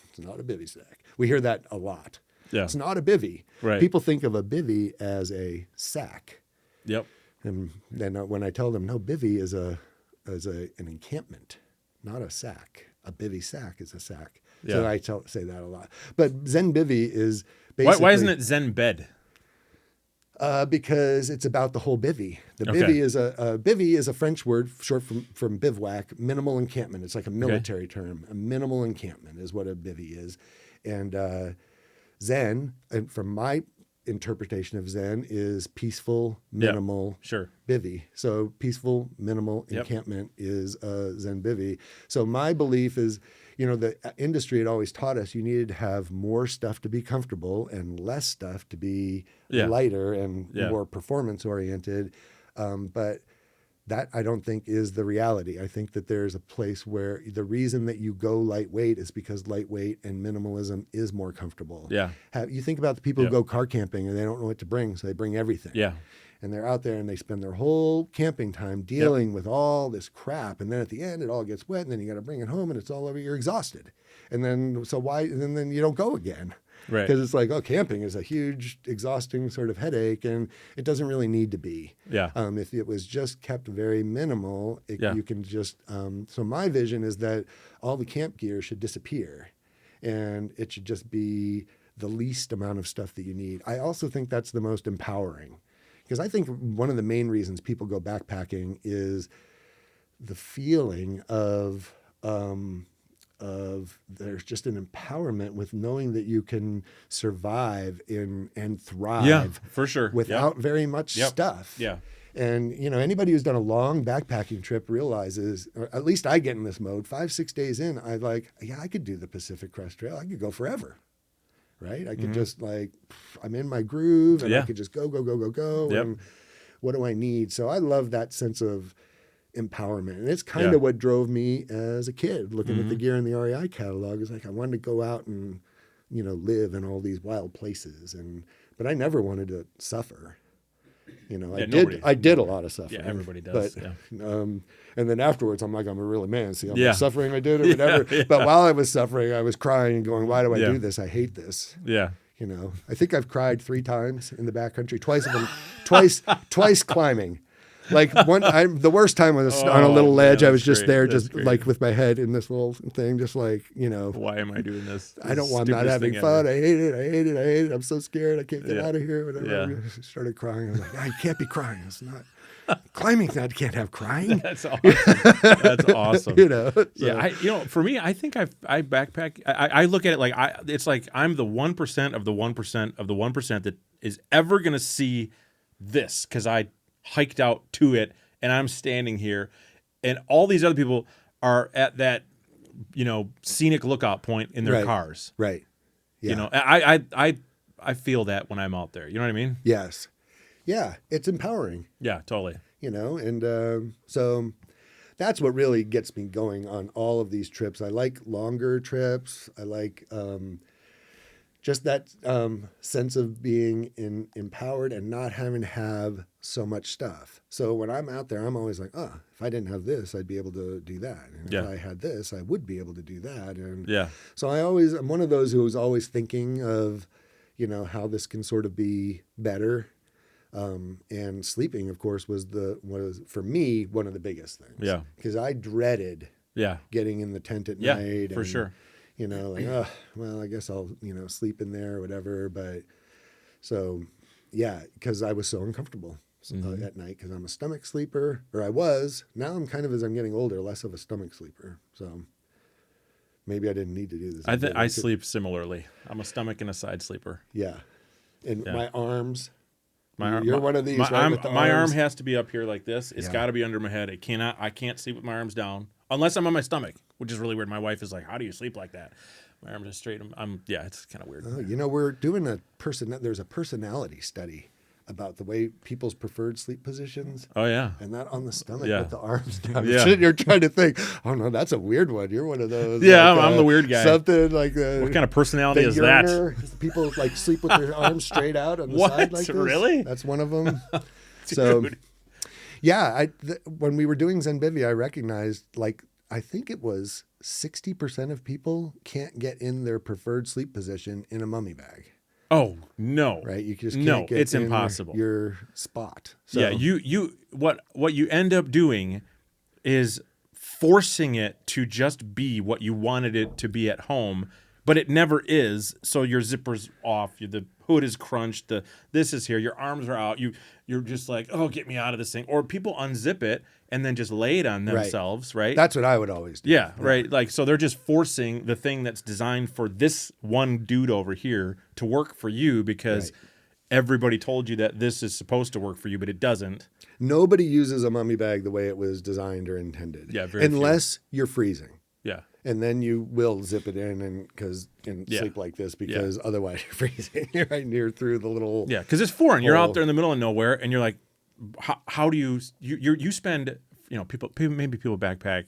It's not a bivy sack. We hear that a lot. Yeah. It's not a bivy. Right. People think of a bivy as a sack. Yep. And then when I tell them, no, bivy is an encampment, not a sack. A bivy sack is a sack. Yeah. So I say that a lot. But Zenbivy is basically... Why isn't it Zen bed? Because it's about the whole bivy. The Okay. bivy is a French word short from bivouac, minimal encampment. It's like a military term. A minimal encampment is what a bivy is. And Zen, and from my interpretation of Zen, is peaceful, minimal bivy. So peaceful, minimal encampment is Zenbivy. So my belief is, the industry had always taught us you needed to have more stuff to be comfortable and less stuff to be lighter and more performance oriented. But that I don't think is the reality. I think that there's a place where the reason that you go lightweight is because lightweight and minimalism is more comfortable. Yeah. You think about the people who go car camping and they don't know what to bring, so they bring everything. Yeah. And they're out there and they spend their whole camping time dealing with all this crap. And then at the end, it all gets wet and then you got to bring it home and it's all over. You're exhausted. And then, so why, and then you don't go again. Right. Because it's like, oh, camping is a huge, exhausting sort of headache, and it doesn't really need to be. Yeah. If it was just kept very minimal, you can just. So my vision is that all the camp gear should disappear, and it should just be the least amount of stuff that you need. I also think that's the most empowering, because I think one of the main reasons people go backpacking is the feeling of there's just an empowerment with knowing that you can survive and thrive for sure without very much stuff. Yeah. And, anybody who's done a long backpacking trip realizes, or at least I get in this mode, 5-6 days in, I could do the Pacific Crest Trail. I could go forever, right? I could just I'm in my groove and I could just go. Yep. And what do I need? So I love that sense of empowerment. And it's kind of what drove me as a kid, looking at the gear in the REI catalog. It's like I wanted to go out and, live in all these wild places. But I never wanted to suffer. I did a lot of suffering. Yeah, everybody does. But, and then afterwards, I'm like, I'm a real man. See how much suffering I did or whatever. But while I was suffering, I was crying and going, why do I do this? I hate this. Yeah. I think I've cried 3 times in the backcountry, twice climbing. Like the worst time was on a little ledge. I was just there, like with my head in this little thing, just like, Why am I doing this? I don't want, I'm not having fun. I hate it. I'm so scared. I can't get out of here. Whatever. I started crying. I was like, I can't be crying. It's not climbing. I can't have crying. That's awesome. That's awesome. So. Yeah. For me, I think I backpack. I look at it it's like I'm the 1% of the 1% of the 1% that is ever going to see this, because I hiked out to it and I'm standing here, and all these other people are at that scenic lookout point in their cars, right? Yeah. I feel that when I'm out there, you know what I mean? Yes. Yeah, it's empowering. Yeah, totally. And so that's what really gets me going on all of these trips. I like longer trips. I like just that sense of being empowered and not having to have so much stuff. So when I'm out there, I'm always like, if I didn't have this, I'd be able to do that. And if I had this, I would be able to do that. And so I'm one of those who's always thinking of, how this can sort of be better. And sleeping, of course, was for me one of the biggest things. Yeah. Because I dreaded getting in the tent at night. Yeah, for sure. Well, I guess I'll, sleep in there or whatever. But so, because I was so uncomfortable at night, because I'm a stomach sleeper, or I was. Now I'm kind of, as I'm getting older, less of a stomach sleeper. So maybe I didn't need to do this. I sleep similarly. I'm a stomach and a side sleeper. Yeah. And my arms. You're one of these, right? My arm has to be up here like this. It's got to be under my head. I can't sleep with my arms down unless I'm on my stomach, which is really weird. My wife is like, "How do you sleep like that?" My arms are straight. It's kind of weird. We're doing there's a personality study about the way people's preferred sleep positions. Oh yeah. And that on the stomach with the arms down. Yeah. You're trying to think, oh no, that's a weird one. You're one of those. Yeah, I'm the weird guy. Something like what kind of personality is that? People sleep with their arms straight out on the side like this. Really? That's one of them. So when we were doing Zenbivy, I recognized I think it was 60% of people can't get in their preferred sleep position in a mummy bag. Oh, no. right? You just No, can't get it's in impossible. your spot. So, Yeah, what you end up doing is forcing it to just be what you wanted it to be at home, but it never is. So your zipper's off, the hood is crunched, this is here, your arms are out. You're just like, oh, get me out of this thing. Or people unzip it and then just lay it on themselves, right? That's what I would always do. Yeah, right. Like, so they're just forcing the thing that's designed for this one dude over here to work for you because everybody told you that this is supposed to work for you, but it doesn't. Nobody uses a mummy bag the way it was designed or intended. Yeah, very unless you're freezing. Yeah. And then you will zip it in and sleep like this because otherwise you're freezing. You're right near through the little because it's foreign. You're out there in the middle of nowhere, and you're like, how do you spend? People backpack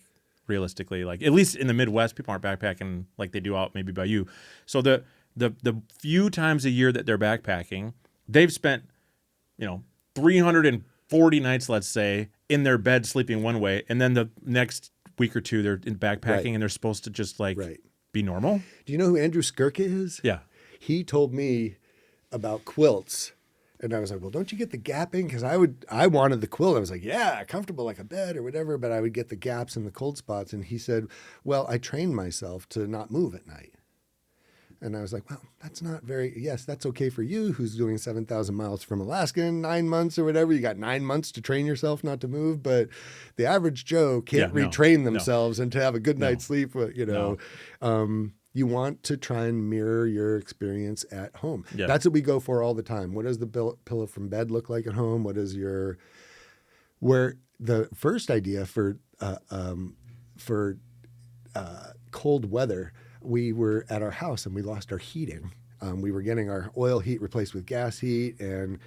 realistically, like at least in the Midwest, people aren't backpacking like they do out maybe by you. So the few times a year that they're backpacking, they've spent 340 nights, let's say, in their bed sleeping one way, and then the next week or two they're in backpacking and they're supposed to just be normal. Do you know who Andrew Skirka is? Yeah. He told me about quilts, and I was like, well, don't you get the gapping? Because I wanted the quilt. I was like, yeah, comfortable like a bed or whatever, but I would get the gaps and the cold spots. And he said, well, I trained myself to not move at night. And I was like, well, that's not yes, that's okay for you who's doing 7,000 miles from Alaska in 9 months or whatever. You got 9 months to train yourself not to move. But the average Joe can't retrain themselves and to have a good night's sleep. You want to try and mirror your experience at home. Yeah. That's what we go for all the time. What does the pillow from bed look like at home? What is where the first idea for cold weather, we were at our house and we lost our heating. We were getting our oil heat replaced with gas heat, and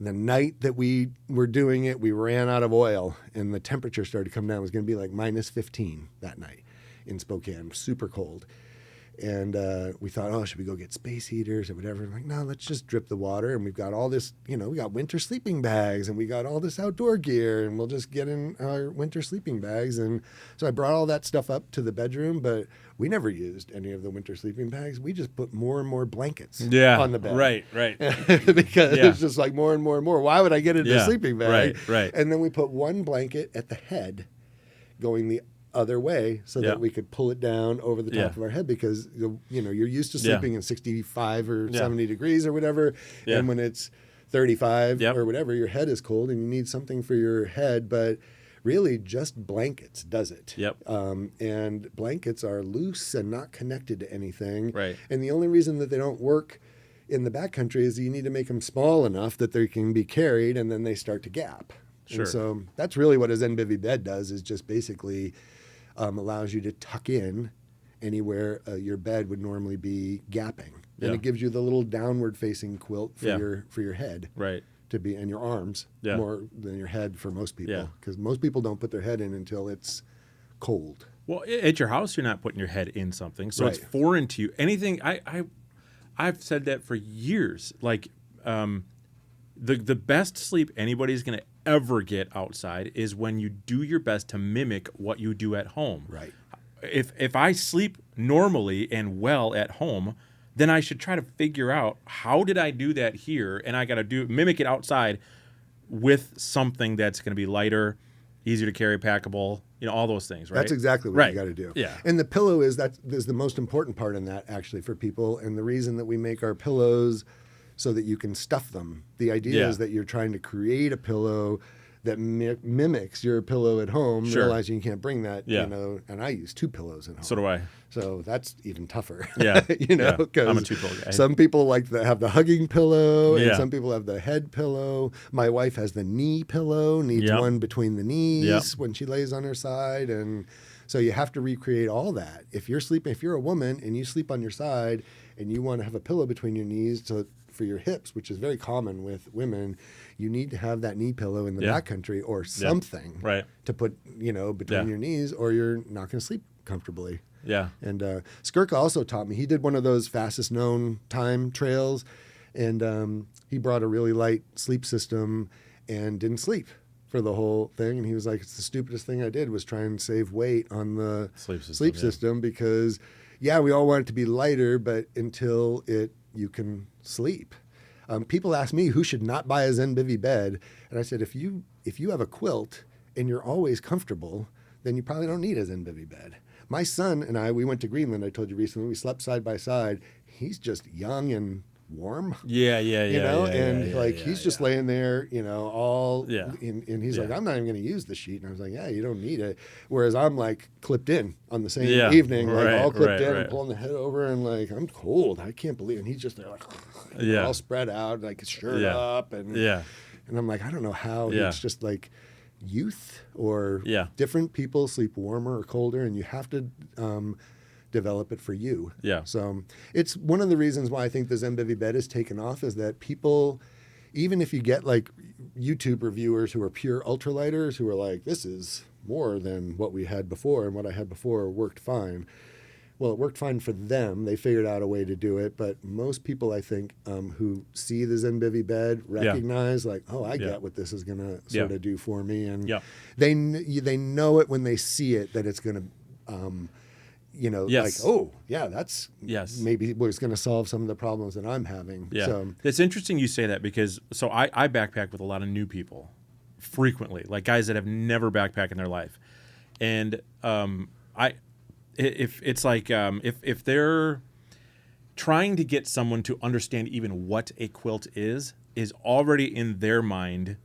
the night that we were doing it, we ran out of oil and the temperature started to come down. It was going to be like minus 15 that night in Spokane, super cold. And we thought, oh, should we go get space heaters or whatever? I'm like, no, let's just drip the water. And we've got all this, we got winter sleeping bags and we got all this outdoor gear, and we'll just get in our winter sleeping bags. And so I brought all that stuff up to the bedroom, but we never used any of the winter sleeping bags. We just put more and more blankets on the bed. Right. Because it's just like more and more and more. Why would I get into a sleeping bag? Right. And then we put one blanket at the head going the other way so that we could pull it down over the top of our head, because you're used to sleeping in 65 or 70 degrees or whatever, and when it's 35 or whatever, your head is cold and you need something for your head. But really just blankets does it. And blankets are loose and not connected to anything, and the only reason that they don't work in the backcountry is you need to make them small enough that they can be carried, and then they start to gap. And so that's really what a Zenbivy bed does, is just basically allows you to tuck in anywhere your bed would normally be gapping. And it gives you the little downward facing quilt for your head to be, and your arms more than your head for most people, because most people don't put their head in until it's cold. Well, at your house, you're not putting your head in something, so it's foreign to you. Anything I've said that for years. Like the best sleep anybody's going to ever get outside is when you do your best to mimic what you do at home. Right. If I sleep normally and well at home, then I should try to figure out how did I do that here, and I got to mimic it outside with something that's going to be lighter, easier to carry, packable, all those things, right? That's exactly what you got to do. Yeah. And the pillow is the most important part in that, actually, for people, and the reason that we make our pillows so that you can stuff them. The idea is that you're trying to create a pillow that mimics your pillow at home, realizing you can't bring that, and I use 2 pillows at home. So do I. So that's even tougher. Yeah. Because I'm a 2-pillow guy. Some people like to have the hugging pillow, and some people have the head pillow. My wife has the knee pillow, needs one between the knees when she lays on her side. And so you have to recreate all that. If you're a woman and you sleep on your side and you want to have a pillow between your knees for your hips, which is very common with women, you need to have that knee pillow in the backcountry or something to put, between your knees, or you're not going to sleep comfortably. Yeah. And Skirka also taught me. He did one of those fastest known time trails, and he brought a really light sleep system and didn't sleep for the whole thing. And he was like, it's the stupidest thing I did was try and save weight on the sleep system because we all want it to be lighter, but until it you can sleep. People ask me who should not buy a Zenbivy bed, and I said if you have a quilt and you're always comfortable, then you probably don't need a Zenbivy bed. My son and I, we went to Greenland. I told you recently. We slept side by side. He's just young and warm. Yeah. He's just laying there, all. Yeah. And he's like, I'm not even going to use the sheet. And I was like, yeah, you don't need it. Whereas I'm like clipped in on the same evening, all clipped in and pulling the head over and like, I'm cold. I can't believe it. And he's just there like, all spread out, like his shirt up. And I'm like, I don't know how. It's just like youth or different people sleep warmer or colder, and you have to develop it for you. Yeah. So it's one of the reasons why I think the Zenbivy bed has taken off is that people, even if you get like YouTube reviewers who are pure ultralighters who are like, this is more than what we had before, and what I had before worked fine. Well, it worked fine for them. They figured out a way to do it. But most people, I think, who see the Zenbivy bed recognize like, oh, I get what this is going to sort of do for me. And they know it when they see it that it's going to like, oh, yeah, that's maybe what's going to solve some of the problems that I'm having. Yeah. So it's interesting you say that because I backpack with a lot of new people frequently, like guys that have never backpacked in their life. And if they're trying to get someone to understand even what a quilt is already in their mind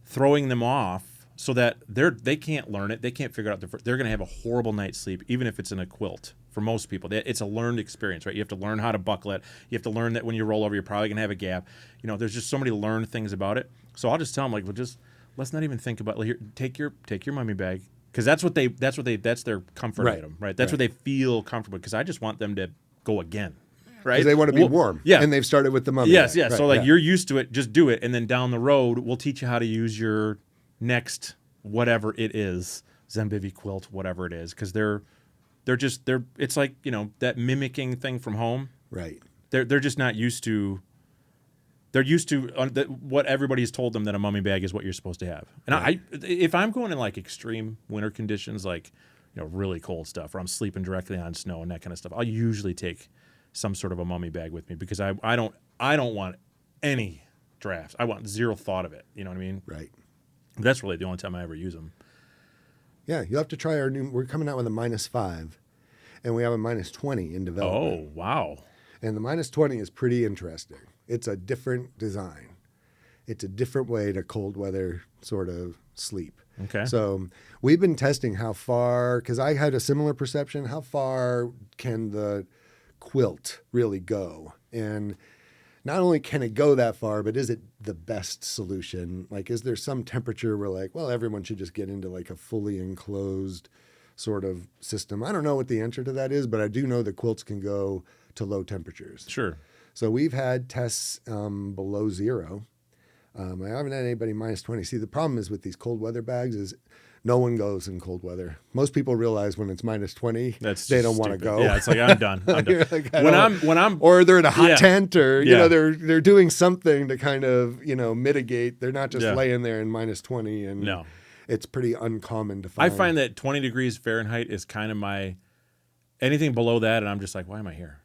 throwing them off, so that they can't learn it, they can't figure out. They're going to have a horrible night's sleep, even if it's in a quilt. For most people, it's a learned experience, right? You have to learn how to buckle it. You have to learn that when you roll over, you're probably going to have a gap. There's just so many learned things about it. So I'll just tell them like, well, let's not even think about. Here, take your mummy bag, because that's their comfort item, right? That's what they feel comfortable. Because I just want them to go again. Right? Because they want to be warm. Yeah. And they've started with the mummy bag. Yes. So you're used to it, just do it. And then down the road, we'll teach you how to use your next whatever it is, Zenbivy quilt, whatever it is, because they're it's like that mimicking thing from home, right? They're just not used to. They're used to what everybody's told them that a mummy bag is what you're supposed to have. And if I'm going in like extreme winter conditions, like really cold stuff, or I'm sleeping directly on snow and that kind of stuff, I'll usually take some sort of a mummy bag with me, because I don't want any drafts. I want zero thought of it. You know what I mean? Right. That's really the only time I ever use them. Yeah, you'll have to try our new. We're coming out with a -5, and we have a -20 in development. Oh, wow! And the -20 is pretty interesting. It's a different design. It's a different way to cold weather sort of sleep. Okay. So we've been testing how far, because I had a similar perception. How far can the quilt really go? And not only can it go that far, but is it the best solution? Like, is there some temperature where like, well, everyone should just get into like a fully enclosed sort of system? I don't know what the answer to that is, but I do know that quilts can go to low temperatures. Sure. So we've had tests below 0. I haven't had anybody -20. See, the problem is with these cold weather bags is no one goes in cold weather. Most people realize when it's -20, they don't want to go. Yeah, it's like I'm done. Like, when I'm or they're in a hot tent, or they're doing something to kind of mitigate. They're not just laying there in -20, and it's pretty uncommon to find. I find that 20 degrees Fahrenheit is kind of anything below that, and I'm just like, why am I here?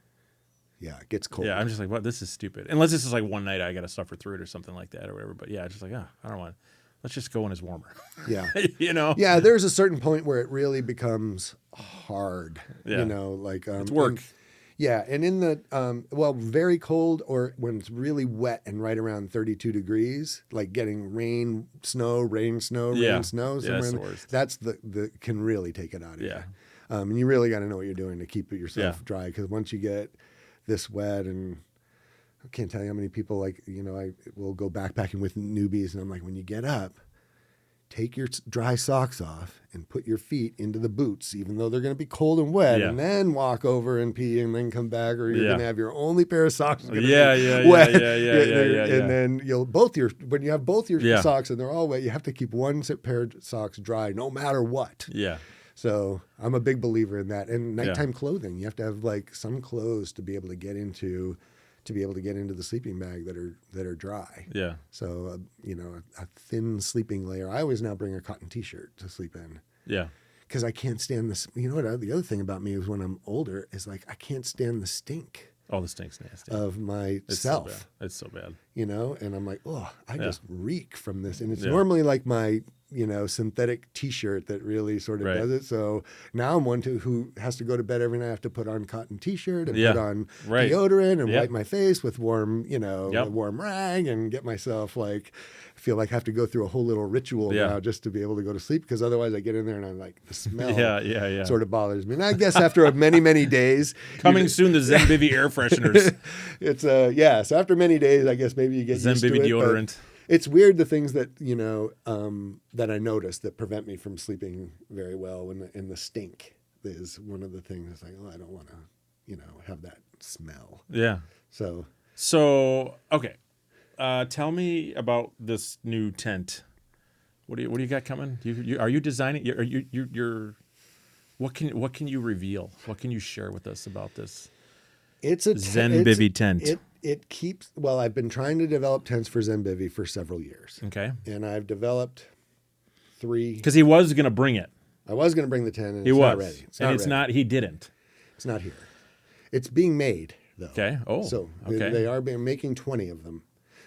Yeah, it gets cold. Yeah, I'm just like, what? This is stupid. Unless this is like one night I got to suffer through it or something like that or whatever. But yeah, just like, I don't want. Let's just go when it's warmer. Yeah. Yeah, there's a certain point where it really becomes hard. Yeah. It's work. And in the, very cold, or when it's really wet and right around 32 degrees, like getting rain, snow. That's the worst. That's the can really take it out of you. Yeah. And you really got to know what you're doing to keep it yourself dry, because once you get this wet, and I can't tell you how many people I will go backpacking with newbies, and I'm like, when you get up, take your dry socks off and put your feet into the boots, even though they're going to be cold and wet, and then walk over and pee and then come back, or you're going to have your only pair of socks wet. And then when you have both your socks and they're all wet, you have to keep one pair of socks dry no matter what. Yeah. So I'm a big believer in that. And nighttime clothing, you have to have like some clothes to be able to get into the sleeping bag that are dry. Yeah. So a thin sleeping layer. I always now bring a cotton T-shirt to sleep in. Yeah. Because I can't stand this. You know what? The other thing about me is when I'm older is like I can't stand the stink. Oh, the stink's nasty. of myself. It's so bad. You know, and I'm like, oh, I just reek from this. And it's Yeah. normally like my, you know, synthetic T-shirt that really sort of Right. does it. So now I'm one who has to go to bed every night. I have to put on cotton T-shirt and Yeah. put on Right. deodorant and Yep. wipe my face with warm, you know, Yep. a warm rag and get myself like, feel like I have to go through a whole little ritual Yeah. now just to be able to go to sleep, because otherwise I get in there and I'm like, the smell Yeah. sort of bothers me. And I guess after many, many days, Coming soon, the Zenbivy air fresheners. it's so after many days, I guess maybe you get used to Zenbivy it. deodorant. It's weird, the things that, you know, that I notice that prevent me from sleeping very well. And the stink is one of the things. It's like, oh, I don't want to, you know, have that smell. Yeah. So Okay. Tell me about this new tent. What do you got coming? Are you designing? You're what can you reveal? What can you share with us about this? it's a Zenbivy tent. It keeps, well, I've been trying to develop tents for Zenbivy for several years. Okay. And I've developed 3. Because he was gonna bring it. I was going to bring the tent, and He it's was not ready. it's not. He didn't. It's not here. It's being made, though. Okay. Oh. So okay. they are making 20 of them.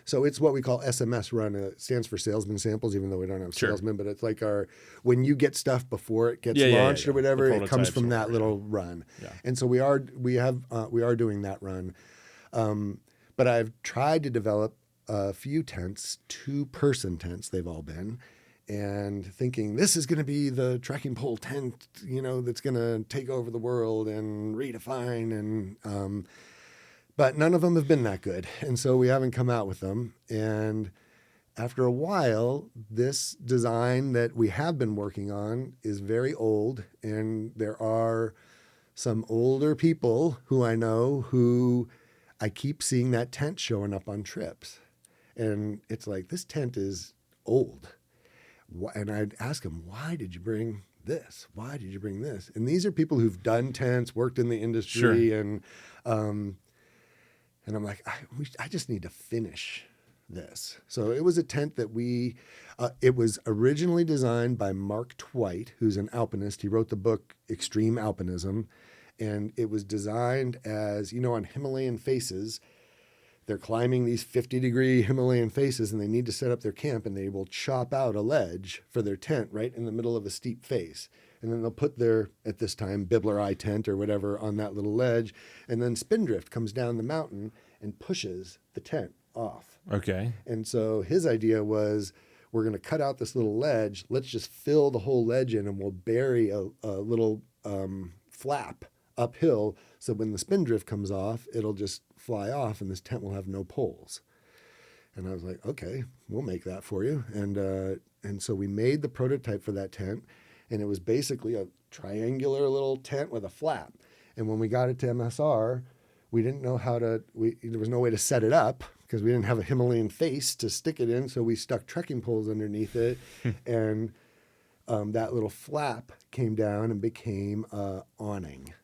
So it's what we call SMS run. It stands for salesman samples, even though we don't have Sure. salesmen. But it's like when you get stuff before it gets Yeah. launched or whatever, The it comes prototypes from or that whatever, little run. Yeah. And so we are doing that run. But I've tried to develop a few tents, 2-person tents. They've all been. And thinking this is going to be the trekking pole tent, you know, that's going to take over the world and redefine. And but none of them have been that good, and so we haven't come out with them. And after a while, this design that we have been working on is very old, and there are some older people who I know who I keep seeing that tent showing up on trips, and it's like, this tent is old. And I'd ask them, why did you bring this? Why did you bring this? And these are people who've done tents, worked in the industry, Sure. and I'm like, I just need to finish this. So it was a tent that it was originally designed by Mark Twight, who's an alpinist. He wrote the book Extreme Alpinism, and it was designed as, you know, on Himalayan faces, they're climbing these 50-degree Himalayan faces, and they need to set up their camp, and they will chop out a ledge for their tent right in the middle of a steep face. And then they'll put their, at this time, Bibbler Eye tent or whatever on that little ledge, and then Spindrift comes down the mountain and pushes the tent off. Okay. And so his idea was, we're going to cut out this little ledge. Let's just fill the whole ledge in, and we'll bury a little flap uphill, so when the Spindrift comes off, it'll just fly off, and this tent will have no poles. And I was like, okay, we'll make that for you. And so we made the prototype for that tent, and it was basically a triangular little tent with a flap. And when we got it to MSR, we didn't know there was no way to set it up because we didn't have a Himalayan face to stick it in. So we stuck trekking poles underneath it, and that little flap came down and became an awning.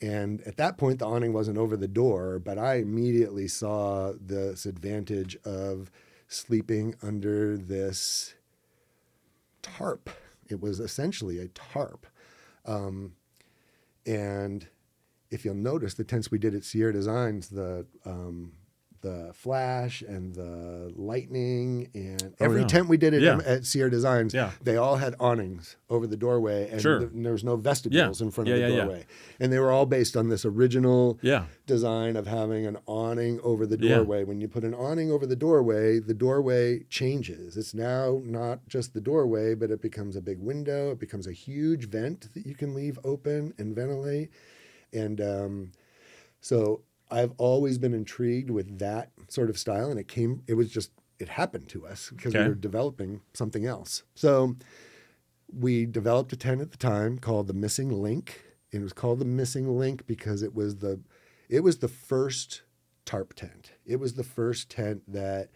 And at that point, the awning wasn't over the door, but I immediately saw this advantage of sleeping under this tarp. It was essentially a tarp. And if you'll notice, the tents we did at Sierra Designs, the flash and the lightning, and every tent we did at Sierra Designs, they all had awnings over the doorway, and there was no vestibules in front of the doorway. And they were all based on this original design of having an awning over the doorway. When you put an awning over the doorway changes. It's now not just the doorway, but it becomes a big window. It becomes a huge vent that you can leave open and ventilate. And so I've always been intrigued with that sort of style, and it happened to us because we were developing something else. So we developed a tent at the time called the Missing Link. It was called the Missing Link because it was the first tarp tent. It was the first tent that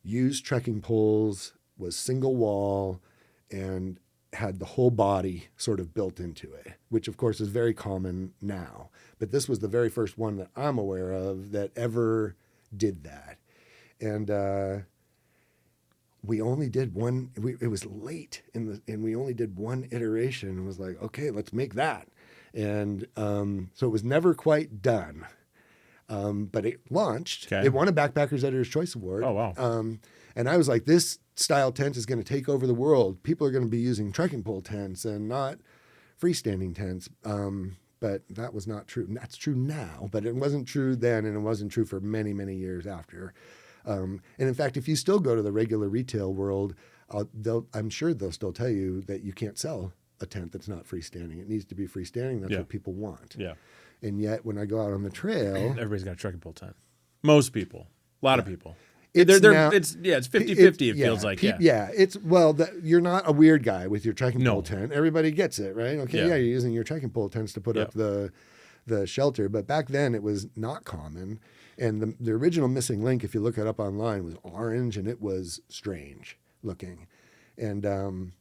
used trekking poles, was single wall, and had the whole body sort of built into it, which of course is very common now. But this was the very first one that I'm aware of that ever did that. And we only did one, it was late and we only did one iteration, and was like, okay, let's make that. And so it was never quite done. But it launched. Okay. It won a Backpackers Editor's Choice Award. Oh, wow. And I was like, this style tent is going to take over the world. People are going to be using trekking pole tents and not freestanding tents. But that was not true. That's true now, but it wasn't true then, and it wasn't true for many, many years after. And in fact, if you still go to the regular retail world, I'm sure they'll still tell you that you can't sell a tent that's not freestanding. It needs to be freestanding. That's what people want. Yeah. And yet, when I go out on the trail, everybody's got a trekking pole tent. Most people, a lot of people. It's 50-50. It feels like. It's you're not a weird guy with your trekking pole tent. Everybody gets it, right? Okay, you're using your trekking pole tents to put up the shelter, but back then it was not common. And the original missing link, if you look it up online, was orange, and it was strange looking. And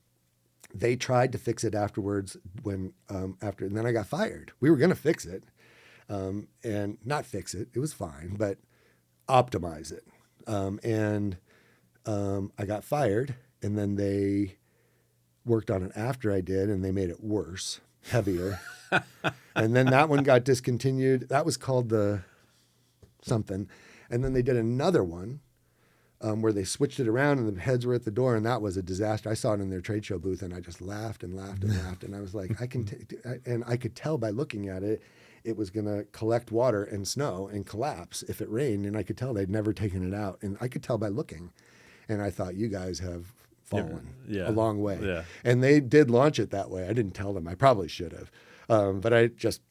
they tried to fix it afterwards and then I got fired. We were going to fix it, and not fix it. It was fine, but optimize it. I got fired, and then they worked on it after I did, and they made it worse, heavier. And then that one got discontinued. That was called the something. And then they did another one where they switched it around, and the heads were at the door, and that was a disaster. I saw it in their trade show booth, and I just laughed and laughed and laughed. And I was like, and I could tell by looking at it, it was going to collect water and snow and collapse if it rained. And I could tell they'd never taken it out. And I could tell by looking. And I thought, you guys have fallen a long way. Yeah. And they did launch it that way. I didn't tell them. I probably should have. But I just,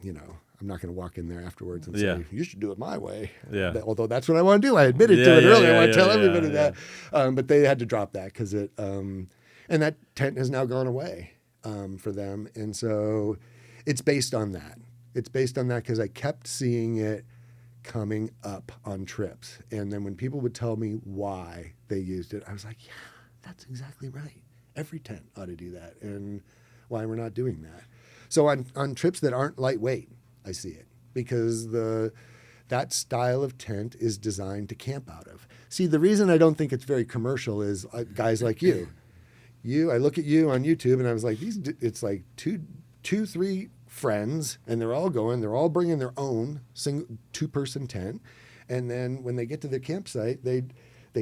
I'm not going to walk in there afterwards and say, you should do it my way. Yeah. Although that's what I want to do. I admitted to it earlier. I want to tell everybody that. But they had to drop that because it, and that tent has now gone away for them. And so it's based on that. It's based on that because I kept seeing it coming up on trips. And then when people would tell me why they used it, I was like, yeah, that's exactly right. Every tent ought to do that. And why we're not doing that. So on trips that aren't lightweight, I see it because that style of tent is designed to camp out of. See, the reason I don't think it's very commercial is guys like you. I look at you on YouTube and I was like, it's like two, three friends, and they're all bringing their own two-person tent. And then when they get to the campsite, they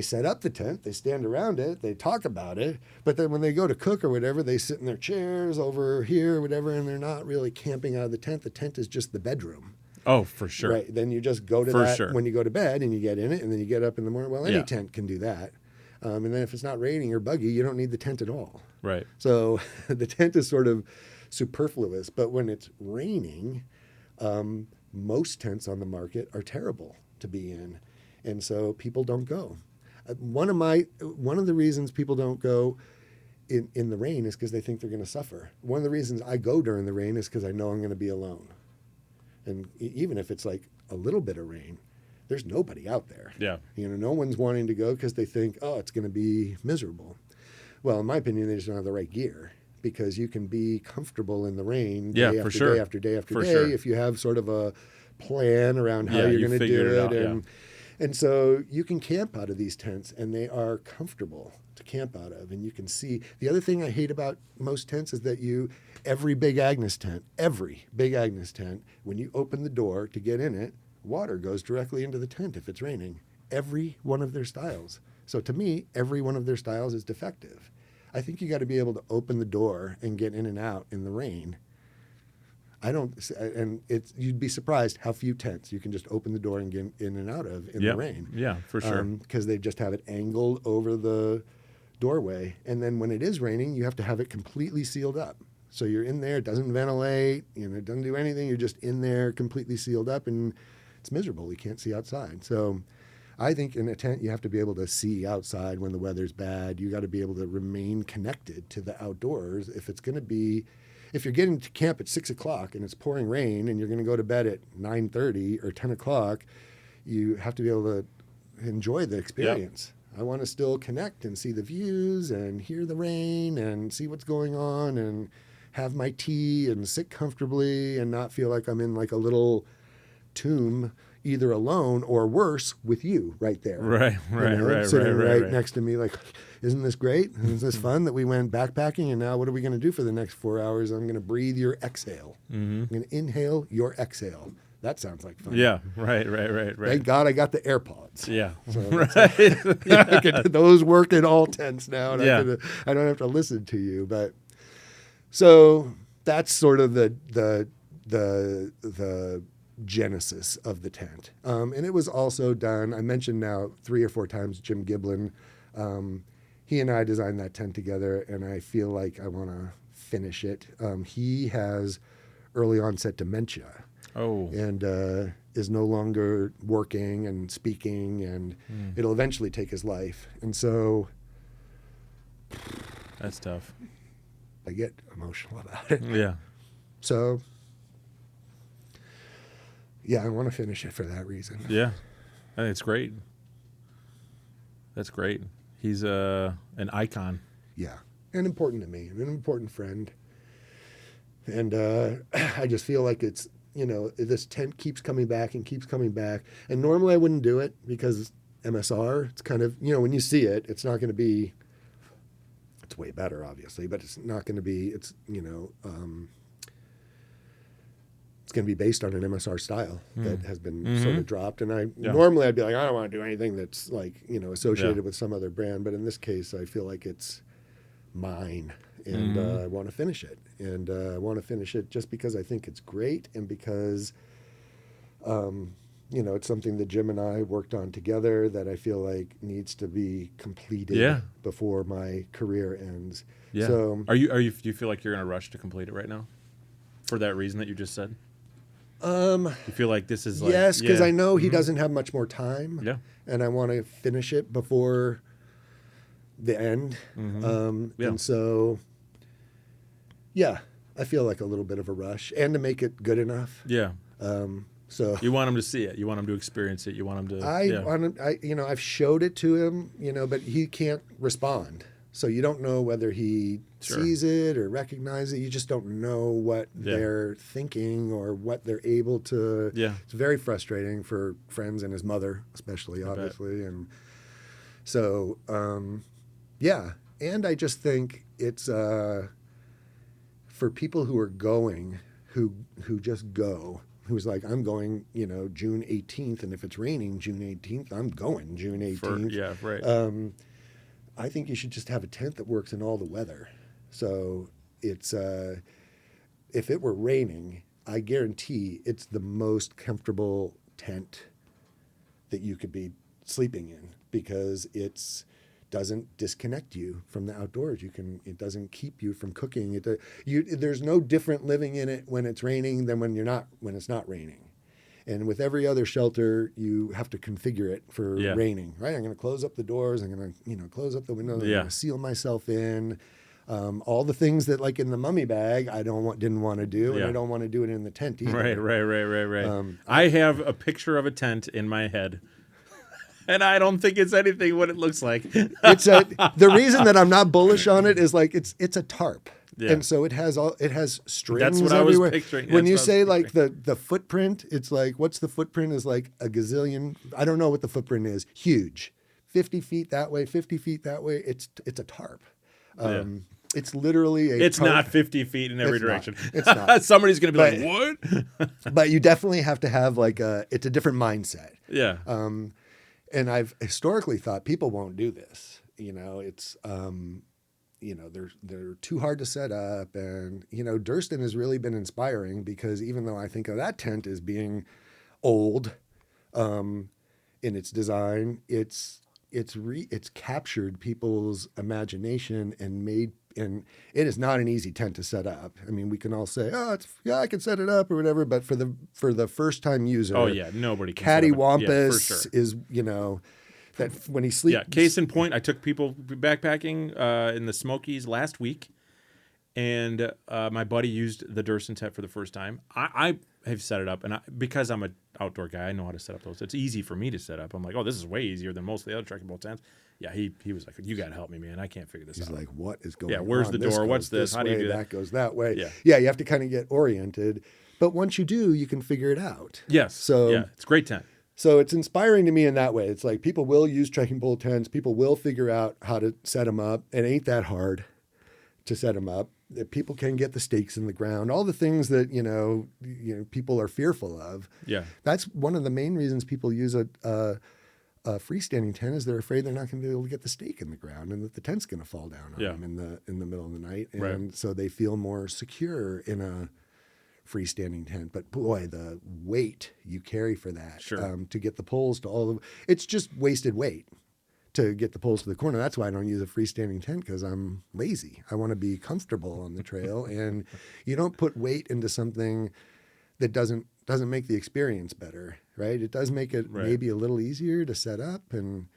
set up the tent, they stand around it, they talk about it, but then when they go to cook or whatever, they sit in their chairs over here or whatever, and they're not really camping out of the tent. The tent is just the bedroom. Oh, for sure. Right. Then you just go to that when you go to bed, and you get in it, and then you get up in the morning. Well, any tent can do that. And then if it's not raining or buggy, you don't need the tent at all. Right. So the tent is sort of superfluous. But when it's raining, most tents on the market are terrible to be in. And so people don't go. One of the reasons people don't go in the rain is because they think they're going to suffer. One of the reasons I go during the rain is because I know I'm going to be alone. And even if it's like a little bit of rain, there's nobody out there. Yeah. No one's wanting to go because they think, oh, it's going to be miserable. Well, in my opinion, they just don't have the right gear because you can be comfortable in the rain day after day after day after day if you have sort of a plan around how you're going to do it. And so you can camp out of these tents, and they are comfortable to camp out of. And you can see, the other thing I hate about most tents is that every big Agnes tent, when you open the door to get in it, water goes directly into the tent if it's raining. Every one of their styles. So to me, every one of their styles is defective. I think you got to be able to open the door and get in and out in the rain. You'd be surprised how few tents you can just open the door and get in and out of in the rain. Yeah, for sure. Because they just have it angled over the doorway. And then when it is raining, you have to have it completely sealed up. So you're in there, it doesn't ventilate, it doesn't do anything. You're just in there completely sealed up, and it's miserable. You can't see outside. So I think in a tent, you have to be able to see outside when the weather's bad. You got to be able to remain connected to the outdoors. If you're getting to camp at 6 o'clock and it's pouring rain and you're going to go to bed at 9:30 or 10 o'clock, you have to be able to enjoy the experience. Yep. I want to still connect and see the views and hear the rain and see what's going on and have my tea and sit comfortably and not feel like I'm in like a little tomb, either alone or worse, with you right there. Sitting right next to me, like, isn't this great? Isn't this fun that we went backpacking, and now what are we going to do for the next 4 hours? I'm going to breathe your exhale. Mm-hmm. I'm going to inhale your exhale. that sounds like fun. Yeah, right. Thank God I got the AirPods. Yeah, So right. those work in all tents now, and Yeah. I don't have to listen to you. But so that's sort of the genesis of the tent, and it was also done. I mentioned now 3 or 4 times Jim Giblin. He and I designed that tent together, and I feel like I want to finish it. He has early onset dementia. Oh. And is no longer working and speaking, and it'll eventually take his life. And so That's tough. I get emotional about it. Yeah. So yeah, I want to finish it for that reason. Yeah. I think it's great. That's great. He's an icon. Yeah, and important to me, and an important friend. And I just feel like it's, this tent keeps coming back and keeps coming back. And normally I wouldn't do it because MSR, it's kind of, when you see it, it's not going to be, it's way better, obviously, but it's not going to be, it's going to be based on an MSR style that has been sort of dropped. And normally I'd be like, I don't want to do anything that's like, associated with some other brand. But in this case, I feel like it's mine. And I want to finish it. And I want to finish it just because I think it's great, and because, it's something that Jim and I worked on together that I feel like needs to be completed before my career ends. Yeah. So, do you feel like you're in a rush to complete it right now, for that reason that you just said? You feel like this is like, yes, because I know he doesn't have much more time. Yeah. And I want to finish it before the end. And so, yeah, I feel like a little bit of a rush, and to make it good enough. Yeah. So you want him to see it. You want him to experience it. You want him to. I've showed it to him, but he can't respond. So you don't know whether he sees it or recognizes it. You just don't know what they're thinking or what they're able to. Yeah. It's very frustrating for friends and his mother, especially, obviously. And so, yeah. And I just think it's for people who are going, who just go, who's like, I'm going, June 18th, and if it's raining June 18th, I'm going June 18th. Yeah, right. I think you should just have a tent that works in all the weather. So it's, if it were raining, I guarantee it's the most comfortable tent that you could be sleeping in, because it's doesn't disconnect you from the outdoors. It doesn't keep you from cooking. There's no different living in it when it's raining than when it's not raining. And with every other shelter, you have to configure it for raining, right? I'm going to close up the doors. I'm going to, close up the windows. I'm going to seal myself in. All the things that, like in the mummy bag, didn't want to do, and I don't want to do it in the tent either. Right. I have a picture of a tent in my head, and I don't think it's anything what it looks like. The reason that I'm not bullish on it is like it's a tarp. Yeah. And so it has strings. That's what everywhere. I was picturing. When you say like the footprint, it's like, what's the footprint is like a gazillion. I don't know what the footprint is. Huge. 50 feet that way, 50 feet that way. It's a tarp. It's literally It's tarp. not 50 feet in every direction. It's not. Somebody's going to be like, what? But you definitely have to have it's a different mindset. Yeah. And I've historically thought people won't do this. It's they're too hard to set up, and Durston has really been inspiring, because even though I think of that tent as being old in its design, it's captured people's imagination and it is not an easy tent to set up. I mean, we can all say, I can set it up or whatever, but for the first time user, nobody can. Cattywampus is that when he sleeps. Yeah, case in point, I took people backpacking in the Smokies last week, and my buddy used the Durston tent for the first time. I have set it up, and because I'm an outdoor guy, I know how to set up those. It's easy for me to set up. I'm like, this is way easier than most of the other trekking pole tents. Yeah, he was like, you got to help me, man. I can't figure this out. He's like, what is going on? Yeah, where's the door? What's this? How do you do that? That goes that way. Yeah, you have to kind of get oriented. But once you do, you can figure it out. Yes. So it's a great tent. So it's inspiring to me in that way. It's like people will use trekking pole tents. People will figure out how to set them up. It ain't that hard. to set them up. That people can get the stakes in the ground, all the things that people are fearful of. Yeah, that's one of the main reasons people use a freestanding tent, is they're afraid they're not going to be able to get the stake in the ground and that the tent's going to fall down on them in the middle of the night, and so they feel more secure in a freestanding tent. But boy, the weight you carry for that, to get the poles to all of it's just wasted weight to get the poles to the corner. That's why I don't use a freestanding tent, because I'm lazy. I want to be comfortable on the trail, and you don't put weight into something that doesn't make the experience better, right? It does make it maybe a little easier to set up, and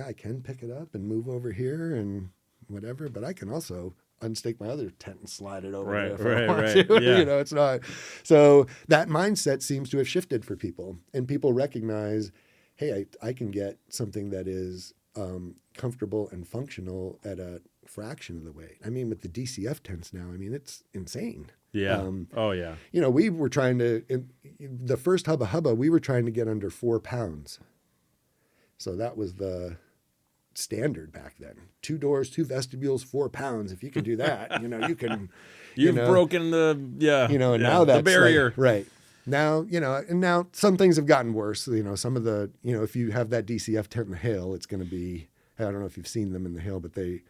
I can pick it up and move over here and whatever, but I can also unstake my other tent and slide it over there if I want to. Yeah. It's not. So that mindset seems to have shifted for people, and people recognize, hey, I can get something that is comfortable and functional at a fraction of the weight. I mean, with the DCF tents now, I mean, it's insane. Yeah. We were trying to, the first Hubba Hubba, we were trying to get under 4 pounds. So that was the standard back then. 2 doors, 2 vestibules, 4 pounds. If you can do that, you can. You've broken the now that's the barrier. Right. Now, and now some things have gotten worse. Some of the, if you have that DCF tent in the hail, it's going to be, I don't know if you've seen them in the hail, but they,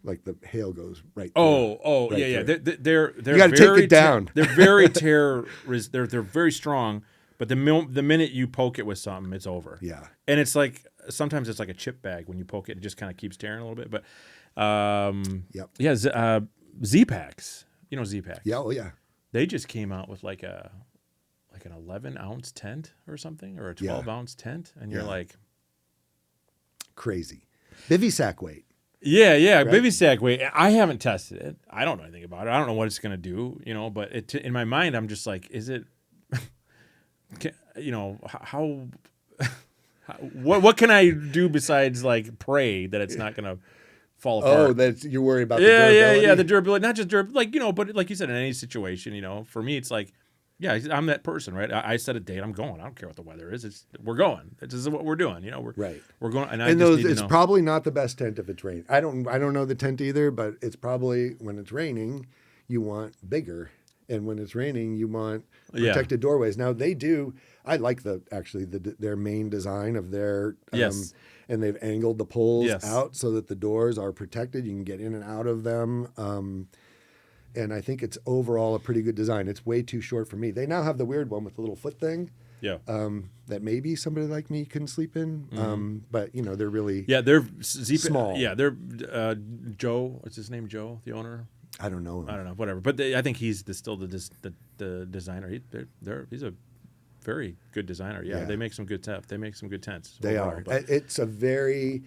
like, the hail goes right through. Yeah. They're you got to take it down. They're very they're very strong, but the minute you poke it with something, it's over. Yeah. And it's like, sometimes it's like a chip bag. When you poke it, it just kind of keeps tearing a little bit. But Z-Packs. Z-Packs. Yeah, oh yeah. They just came out with like an 11-ounce tent or something, or a 12-ounce tent, and you're like, crazy. Bivy sack weight. Yeah, right? Bivy sack weight. I haven't tested it. I don't know anything about it. I don't know what it's going to do, but in my mind, I'm just like, is it, how what can I do besides like pray that it's not going to fall apart? Oh, that's, you're worried about the durability? Yeah, the durability. Not just durability, but like you said, in any situation, for me, it's like, yeah, I'm that person, right? I set a date. I'm going. I don't care what the weather is. We're going. This is what we're doing. We're going. And it's probably not the best tent if it's raining. I don't know the tent either, but it's probably, when it's raining, you want bigger, and when it's raining, you want protected doorways. Now they do. I like their main design of their and they've angled the poles out so that the doors are protected. You can get in and out of them. And I think it's overall a pretty good design. It's way too short for me. They now have the weird one with the little foot thing. Yeah. That maybe somebody like me can sleep in. Mm-hmm. But they're really they're small. Yeah, they're Joe. What's his name? Joe, the owner. I don't know him. I don't know. Whatever. But I think he's still the designer. He's a very good designer. Yeah, they make some good stuff. They make some good tents. They are. It's a very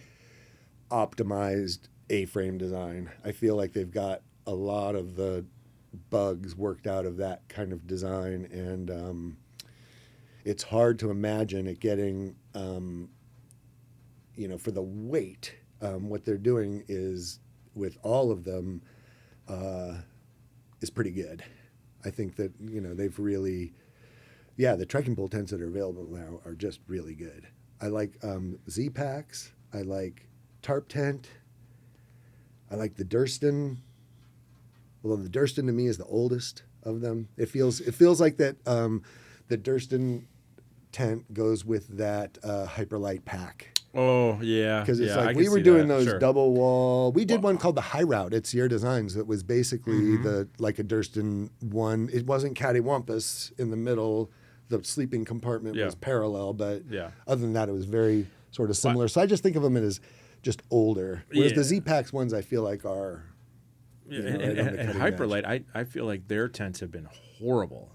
optimized A-frame design. I feel like they've got a lot of the bugs worked out of that kind of design, and it's hard to imagine it getting, for the weight. What they're doing is, with all of them, is pretty good. I think that they've really, the trekking pole tents that are available now are just really good. I like Z-Packs. I like Tarp Tent. I like the Durston. Although the Durston to me is the oldest of them. It feels like that the Durston tent goes with that Hyperlight pack. Oh yeah, because it's like we were doing those double wall. We did one called the High Route at Sierra Designs that was basically like a Durston one. It wasn't cattywampus in the middle. The sleeping compartment was parallel, but other than that, it was very sort of similar. So I just think of them as just older. Whereas the Z-Packs ones, I feel like are. And Hyperlight, I feel like their tents have been horrible.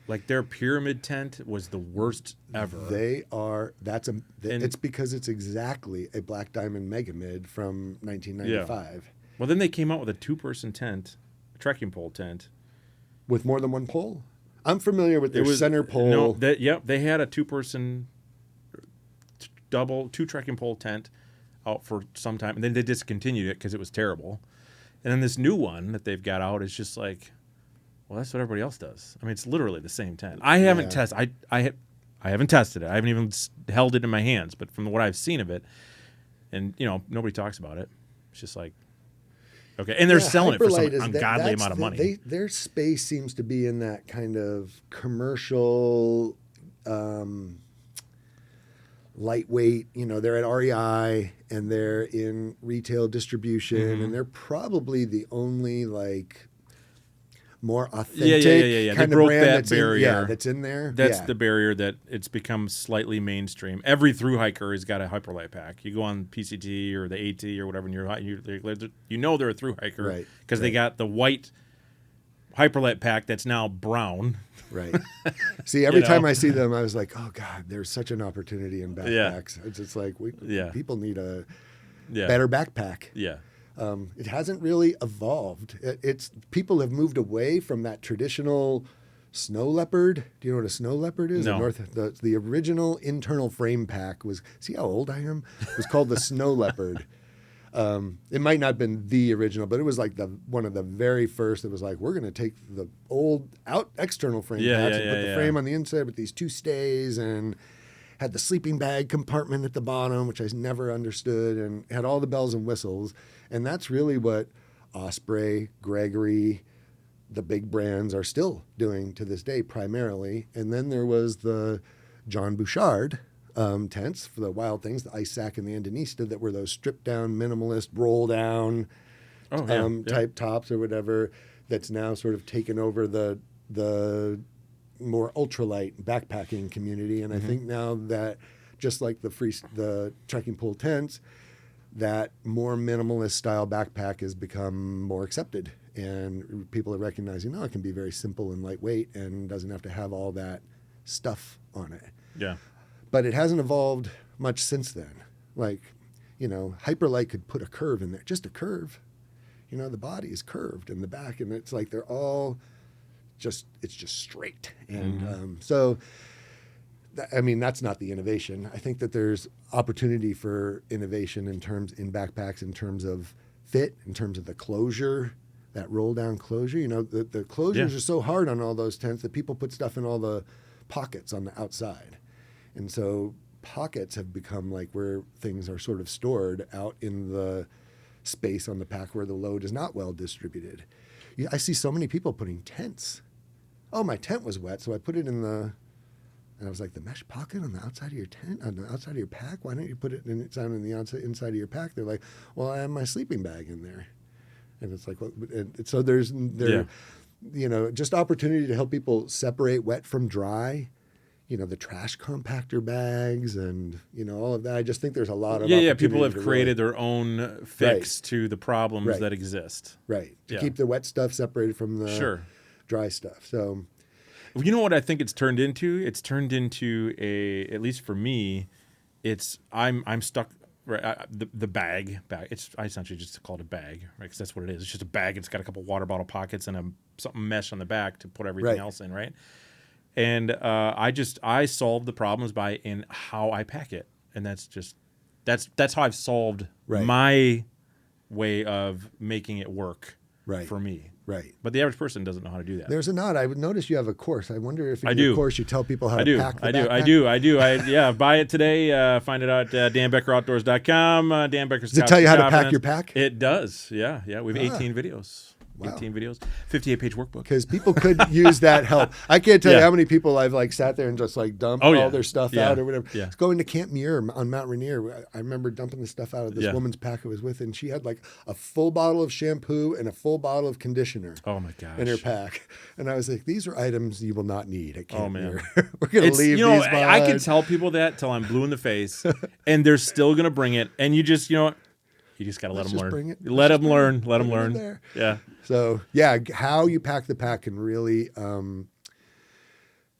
Like their pyramid tent was the worst ever. They are. It's because it's exactly a Black Diamond Mega Mid from 1995. Yeah. Well, then they came out with a 2-person tent, a trekking pole tent, with more than one pole. I'm familiar with their center pole. No, they had a 2-person, 2 trekking pole tent out for some time, and then they discontinued it because it was terrible. And then this new one that they've got out is just like, well, that's what everybody else does. I mean, it's literally the same tent. I haven't tested. I haven't tested it. I haven't even held it in my hands. But from what I've seen of it, and nobody talks about it. It's just like, Okay, and they're selling it for some Hyperlight is ungodly that's amount of money. Their space seems to be in that kind of commercial, lightweight. You know, they're at REI and they're in retail distribution, and they're probably the only like more authentic They kind of broke brand that that's barrier. that's in there. That's the barrier that it's become slightly mainstream. Every through hiker has got a Hyperlight pack. You go on PCT or the AT or whatever, and you know they're a through hiker, Right, because they got the white Hyperlight pack that's now brown. Right. See, every time I see them, I was like, oh God, there's such an opportunity in backpacks. It's just like people need a better backpack. Yeah. It hasn't really evolved. It's people have moved away from that traditional snow leopard. Do you know what a snow leopard is? No. The original internal frame pack was. See how old I am? It was called the snow leopard. It might not have been the original, but it was like one of the very first that was like, we're going to take the old external frame packs and put the frame on the inside with these two stays, and had the sleeping bag compartment at the bottom, which I never understood, and had all the bells and whistles. And that's really what Osprey, Gregory, the big brands are still doing to this day primarily. And then there was the John Bouchard tents for the Wild Things, the Ice Sack and the Andinista, that were those stripped down, minimalist, roll down type tops or whatever, that's now sort of taken over the more ultralight backpacking community. And I think now that, just like the trekking pole tents, that more minimalist style backpack has become more accepted, and people are recognizing, no, it can be very simple and lightweight and doesn't have to have all that stuff on it. Yeah. But it hasn't evolved much since then. Like, you know, Hyperlight could put a curve in there, just a curve. You know, the body is curved in the back, and it's like they're all it's just straight. And I mean, that's not the innovation. I think that there's opportunity for innovation in backpacks, in terms of fit, in terms of the closure, that roll down closure. You know, the closures are so hard on all those tents that people put stuff in all the pockets on the outside. And so pockets have become like where things are sort of stored out in the space on the pack where the load is not well distributed. I see so many people putting tents. Oh, my tent was wet, so I put it in and I was like, the mesh pocket on the outside of your tent, on the outside of your pack? Why don't you put it inside of your pack? They're like, well, I have my sleeping bag in there. And it's like, well, so there's you know, just opportunity to help people separate wet from dry. You know, the trash compactor bags and, you know, all of that. I just think there's a lot of people have created their own fix to the problems that exist. Right. To keep the wet stuff separated from the dry stuff. So, you know what I think it's turned into? It's turned into at least for me, I'm stuck. Right, the bag. I essentially just call it a bag, right? Because that's what it is. It's just a bag. It's got a couple water bottle pockets and something mesh on the back to put everything else in, right? And I solved the problems in how I pack it, and that's how I've solved my way of making it work for me. Right. But the average person doesn't know how to do that. There's a nod. I would notice you have a course. I wonder if in your course you tell people how to pack the backpack. I do. Buy it today. Find it out at danbeckeroutdoors.com. Dan Becker's Does it tell you how to pack your pack? It does. Yeah. We have 18 videos. Wow. 18 videos, 58-page workbook. Because people could use that help. I can't tell you how many people I've like sat there and just like dumped all their stuff out or whatever. Yeah. Going to Camp Muir on Mount Rainier, I remember dumping the stuff out of this woman's pack I was with, and she had like a full bottle of shampoo and a full bottle of conditioner. Oh my gosh. In her pack. And I was like, these are items you will not need at Camp Muir. We're going to leave these behind. I can tell people that till I'm blue in the face, and they're still going to bring it. And you just, you just got to let them learn. Let them learn. Yeah. So, how you pack the pack can really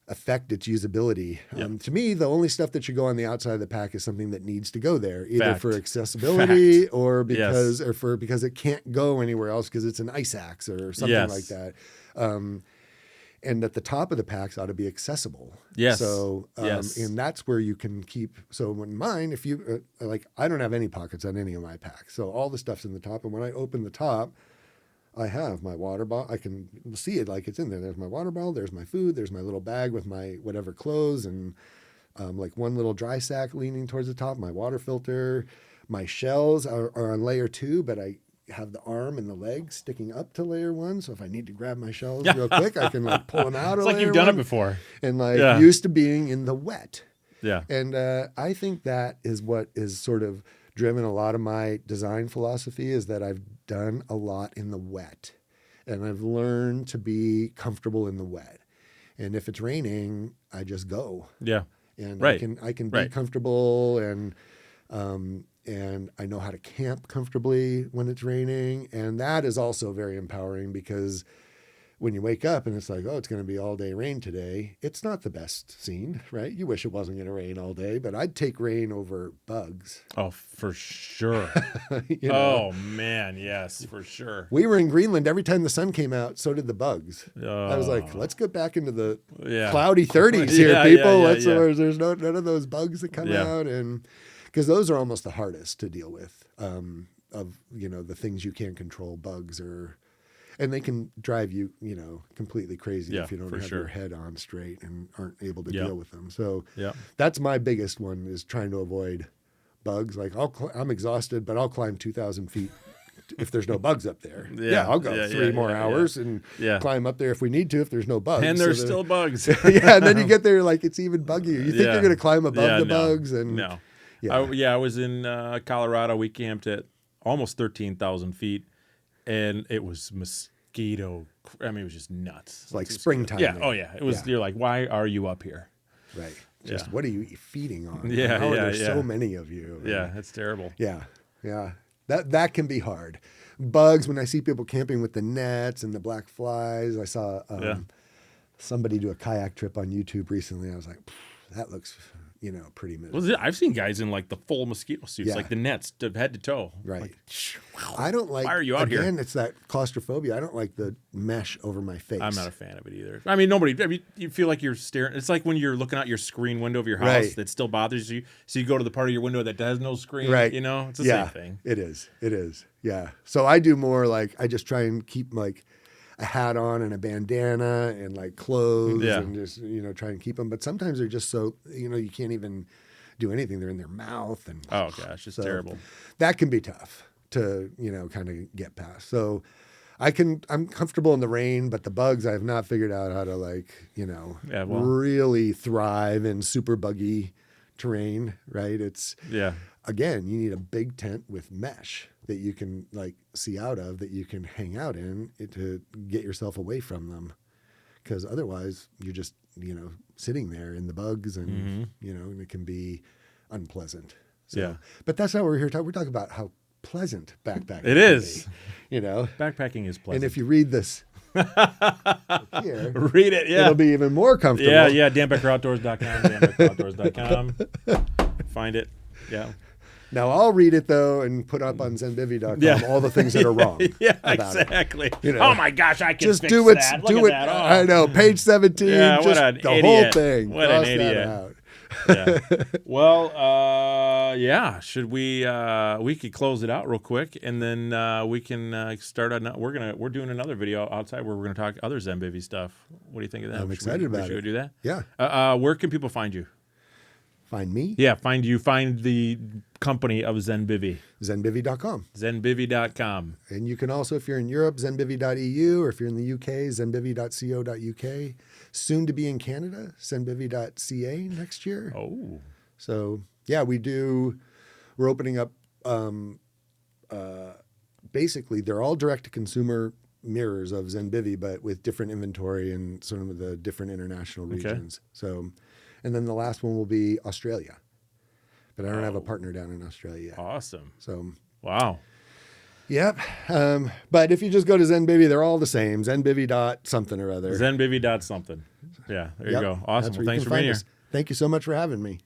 affect its usability. To me, the only stuff that should go on the outside of the pack is something that needs to go there, either for accessibility or because it can't go anywhere else because it's an ice axe or something like that. And at the top of the packs ought to be accessible. Yes. So, and that's where you can keep. So, in mine, if you I don't have any pockets on any of my packs. So all the stuff's in the top. And when I open the top, I have my water bottle. I can see it like it's in there. There's my water bottle. There's my food. There's my little bag with my whatever clothes and like one little dry sack leaning towards the top. My water filter. My shells are on layer 2, but I have the arm and the leg sticking up to layer 1. So if I need to grab my shells real quick, I can like pull them out. It's of like you've done it before. And like used to being in the wet. Yeah. And I think that is what is sort of driven a lot of my design philosophy, is that I've done a lot in the wet, and I've learned to be comfortable in the wet. And if it's raining, I just go. Yeah. And I can be comfortable, and I know how to camp comfortably when it's raining. And that is also very empowering, because when you wake up and it's like, oh, it's going to be all day rain today, it's not the best scene, right? You wish it wasn't going to rain all day, but I'd take rain over bugs. Oh, for sure. Oh, man. Yes, for sure. We were in Greenland. Every time the sun came out, so did the bugs. I was like, let's get back into the cloudy 30s here, people. There's none of those bugs that come out. And because those are almost the hardest to deal with, of, the things you can't control. Bugs and they can drive you, completely crazy if you don't have your head on straight and aren't able to deal with them. So that's my biggest one, is trying to avoid bugs. Like I'm exhausted, but I'll climb 2,000 feet if there's no bugs up there. I'll go 3 more hours and climb up there if we need to, if there's no bugs. And there's still bugs. And then you get there, like it's even buggier. You think you're going to climb above the bugs. And I was in Colorado. We camped at almost 13,000 feet. And it was mosquito. I mean, it was just nuts. It's like springtime. Yeah. Oh, yeah. It was. You're like, why are you up here? Right. Just what are you feeding on? Yeah. How are there so many of you? Yeah, that's terrible. Yeah. Yeah. That can be hard. Bugs. When I see people camping with the nets and the black flies, I saw somebody do a kayak trip on YouTube recently. I was like, that looks, pretty miserable. Well, I've seen guys in like the full mosquito suits, like the nets head to toe. Right. Like, I don't like. Why are you out here? Again, it's that claustrophobia. I don't like the mesh over my face. I'm not a fan of it either. I mean, you feel like you're staring. It's like when you're looking out your screen window of your house that still bothers you. So you go to the part of your window that has no screen. Right. It's the same thing. It is. Yeah. So I do more like, I just try and keep like a hat on and a bandana and like clothes and just, try and keep them. But sometimes they're just so, you can't even do anything. They're in their mouth. And oh gosh, it's terrible. That can be tough to, kind of get past. So I'm comfortable in the rain, but the bugs, I have not figured out how to really thrive in super buggy terrain, right? It's, again, you need a big tent with mesh that you can like see out of, that you can hang out in to get yourself away from them. Because otherwise you're just, sitting there in the bugs and, and it can be unpleasant. So, but that's not what we're here to talk. We're talking about how pleasant backpacking is. Backpacking is pleasant. And if you read this here, read it, it'll be even more comfortable. Yeah, danbeckeroutdoors.com, danbeckeroutdoors.com. Find it, Now I'll read it though and put up on Zenbivy.com all the things that are wrong. Exactly. Oh my gosh, I can just fix do it. that. Do Look it. at that. Oh. I know. Page 17. What an the idiot. whole thing. What Cross an that idiot. out. Well, should we could close it out real quick, and then we can start on. We're doing another video outside where we're gonna talk other Zenbivy stuff. What do you think of that? I'm excited about it. Should we do that? Yeah. Where can people find you? Find me? Yeah, find the company of Zenbivy. Zenbivy.com. Zenbivy.com. And you can also, if you're in Europe, zenbivy.eu, or if you're in the UK, zenbivy.co.uk. Soon to be in Canada, zenbivy.ca next year. Oh. So, yeah, we're opening up, basically, they're all direct-to-consumer mirrors of Zenbivy, but with different inventory and sort of the different international regions. So, and then the last one will be Australia. But I don't have a partner down in Australia yet. Awesome. So, wow. Yep. But if you just go to Zenbivy, they're all the same. Zenbivy something or other. Zenbivy something. Yeah, there you go. Awesome. Well, thanks for being here. Thank you so much for having me.